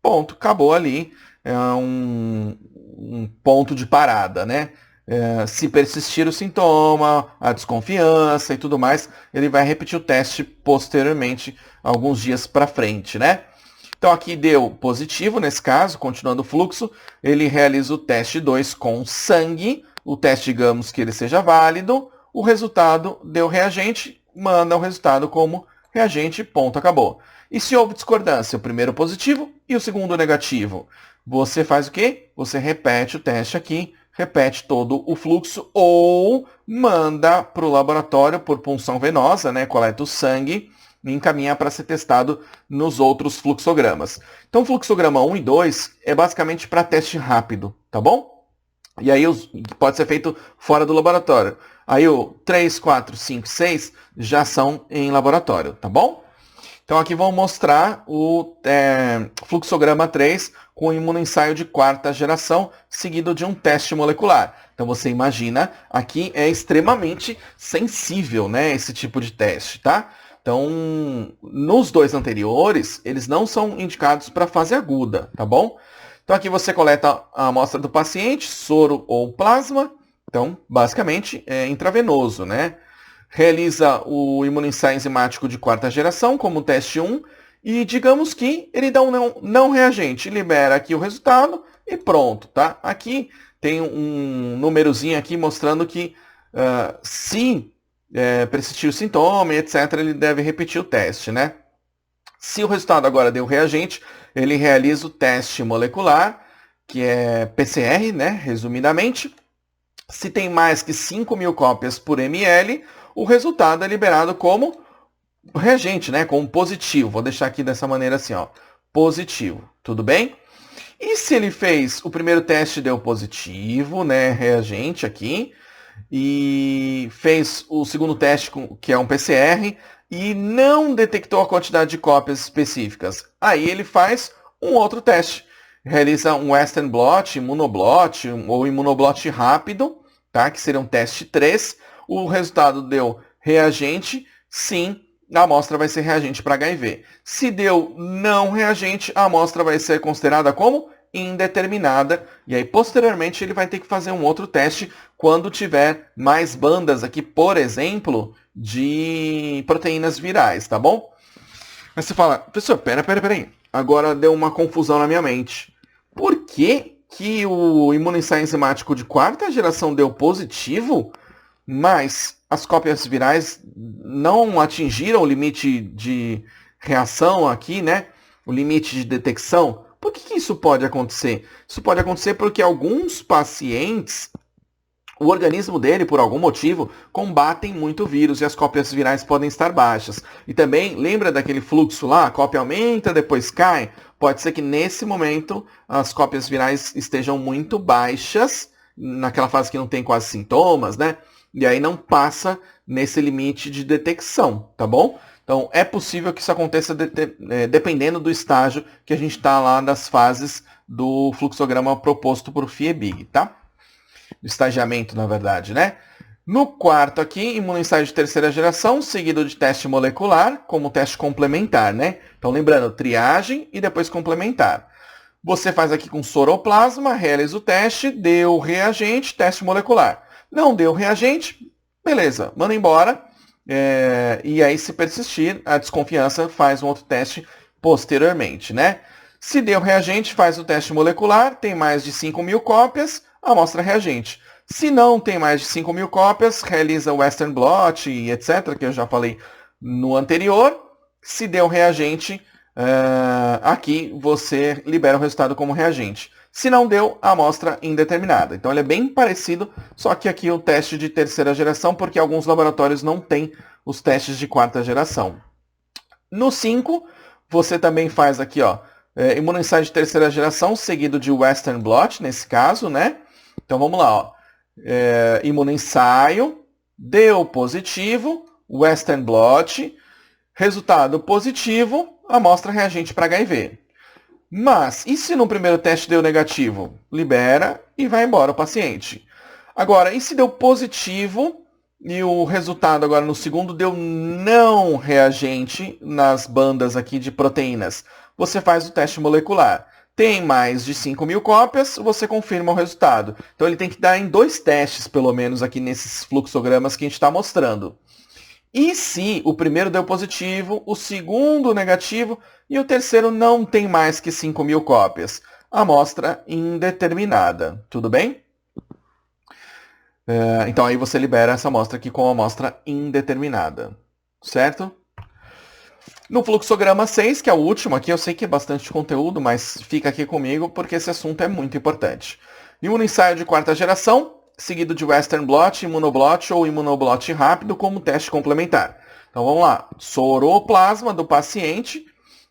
ponto, acabou ali, é um ponto de parada, né? Se persistir o sintoma, a desconfiança e tudo mais, ele vai repetir o teste posteriormente, alguns dias para frente, né? Então aqui deu positivo nesse caso, continuando o fluxo, ele realiza o teste 2 com sangue, o teste, digamos que ele seja válido, o resultado deu reagente, manda o resultado como reagente, ponto, acabou. E se houve discordância, o primeiro positivo e o segundo negativo, você faz o quê? Você repete o teste aqui, repete todo o fluxo ou manda para o laboratório por punção venosa, né? Coleta o sangue e encaminha para ser testado nos outros fluxogramas. Então, fluxograma 1 e 2 é basicamente para teste rápido, tá bom? E aí pode ser feito fora do laboratório. Aí o 3, 4, 5, 6 já são em laboratório, tá bom? Então aqui vamos mostrar o fluxograma 3 com imunoensaio de 4ª geração, seguido de um teste molecular. Então você imagina, aqui é extremamente sensível, né, esse tipo de teste, tá? Então, nos 2 anteriores, eles não são indicados para fase aguda, tá bom? Então aqui você coleta a amostra do paciente, soro ou plasma, então basicamente é intravenoso, né? Realiza o imunoensaio enzimático de 4ª geração, como teste 1, e digamos que ele dá um não reagente, libera aqui o resultado e pronto, tá? Aqui tem um númerozinho aqui mostrando que se persistir o sintoma, etc., ele deve repetir o teste, né? Se o resultado agora deu reagente, ele realiza o teste molecular, que é PCR, né? Resumidamente. Se tem mais que 5.000 cópias por ml, o resultado é liberado como reagente, né? Como positivo. Vou deixar aqui dessa maneira assim, ó. Positivo. Tudo bem? E se ele fez o primeiro teste, deu positivo, né? Reagente aqui. E fez o segundo teste, que é um PCR, e não detectou a quantidade de cópias específicas. Aí ele faz um outro teste. Realiza um Western blot, imunoblot ou imunoblot rápido, tá? Que seria um teste 3. O resultado deu reagente, sim, a amostra vai ser reagente para HIV. Se deu não reagente, a amostra vai ser considerada como indeterminada. E aí, posteriormente, ele vai ter que fazer um outro teste quando tiver mais bandas aqui, por exemplo, de proteínas virais, tá bom? Mas você fala, professor, peraí. Agora deu uma confusão na minha mente. Por que o imunoensaio enzimático de 4ª geração deu positivo, mas as cópias virais não atingiram o limite de reação aqui, né? O limite de detecção? Por que isso pode acontecer? Isso pode acontecer porque alguns pacientes, o organismo dele, por algum motivo, combatem muito o vírus e as cópias virais podem estar baixas. E também, lembra daquele fluxo lá? A cópia aumenta, depois cai? Pode ser que nesse momento as cópias virais estejam muito baixas, naquela fase que não tem quase sintomas, né? E aí não passa nesse limite de detecção, tá bom? Então, é possível que isso aconteça dependendo do estágio que a gente está lá das fases do fluxograma proposto por FIEBIG, tá? Do estagiamento, na verdade, né? No quarto aqui, imunoensaio de 3ª geração, seguido de teste molecular, como teste complementar, né? Então, lembrando, triagem e depois complementar. Você faz aqui com soroplasma, realiza o teste, deu reagente, teste molecular. Não deu reagente, beleza, manda embora. E aí, se persistir, a desconfiança faz um outro teste posteriormente, né? Se deu reagente, faz o teste molecular, tem mais de 5.000 cópias, amostra reagente. Se não tem mais de 5.000 cópias, realiza o Western blot e etc., que eu já falei no anterior. Se deu reagente, aqui você libera o resultado como reagente. Se não deu, amostra indeterminada. Então ele é bem parecido, só que aqui o teste de 3ª geração, porque alguns laboratórios não têm os testes de 4ª geração. No 5, você também faz aqui, ó, imunoensaio de 3ª geração, seguido de Western blot, nesse caso, né? Então vamos lá, ó. Imunoensaio, deu positivo, Western blot, resultado positivo, amostra reagente para HIV. Mas, e se no primeiro teste deu negativo? Libera e vai embora o paciente. Agora, e se deu positivo e o resultado agora no segundo deu não reagente nas bandas aqui de proteínas? Você faz o teste molecular. Tem mais de 5.000 cópias, você confirma o resultado. Então ele tem que dar em 2 testes, pelo menos, aqui nesses fluxogramas que a gente está mostrando. E se o primeiro deu positivo, o segundo negativo e o terceiro não tem mais que 5.000 cópias? Amostra indeterminada. Tudo bem? Então aí você libera essa amostra aqui com a amostra indeterminada. Certo? No fluxograma 6, que é o último aqui, eu sei que é bastante conteúdo, mas fica aqui comigo porque esse assunto é muito importante. Imunoensaio de 4ª geração, seguido de Western blot, imunoblot ou imunoblot rápido como teste complementar. Então vamos lá. Soroplasma do paciente,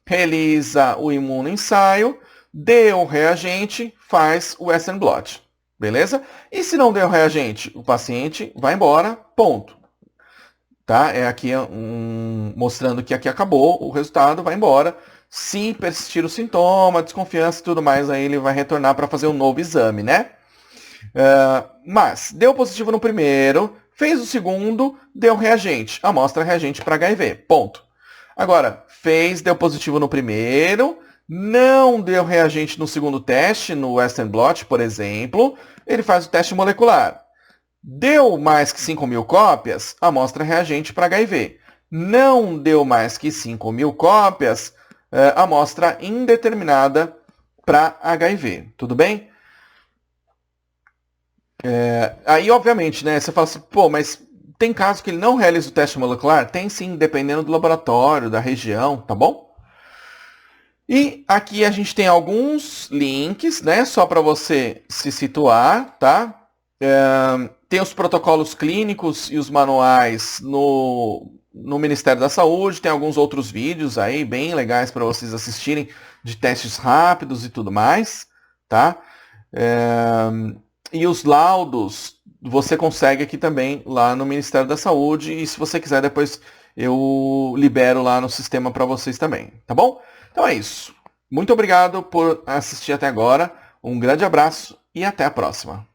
realiza o imunoensaio, deu reagente, faz o Western blot. Beleza? E se não deu reagente, o paciente vai embora, ponto. Tá? É aqui mostrando que aqui acabou, o resultado vai embora. Se persistir o sintoma, desconfiança e tudo mais, aí ele vai retornar para fazer um novo exame, né? Mas deu positivo no primeiro, fez o segundo, deu reagente. Amostra reagente para HIV. Ponto. Agora, deu positivo no primeiro, não deu reagente no segundo teste, no Western blot, por exemplo, ele faz o teste molecular. Deu mais que 5.000 cópias, amostra reagente para HIV. Não deu mais que 5.000 cópias, amostra indeterminada para HIV. Tudo bem? Aí, obviamente, né, você fala assim, pô, mas tem caso que ele não realiza o teste molecular? Tem sim, dependendo do laboratório, da região, tá bom? E aqui a gente tem alguns links, né, só para você se situar, tá? Tem os protocolos clínicos e os manuais no Ministério da Saúde, tem alguns outros vídeos aí bem legais para vocês assistirem de testes rápidos e tudo mais, tá? E os laudos você consegue aqui também lá no Ministério da Saúde, e se você quiser depois eu libero lá no sistema para vocês também, tá bom? Então é isso. Muito obrigado por assistir até agora. Um grande abraço e até a próxima.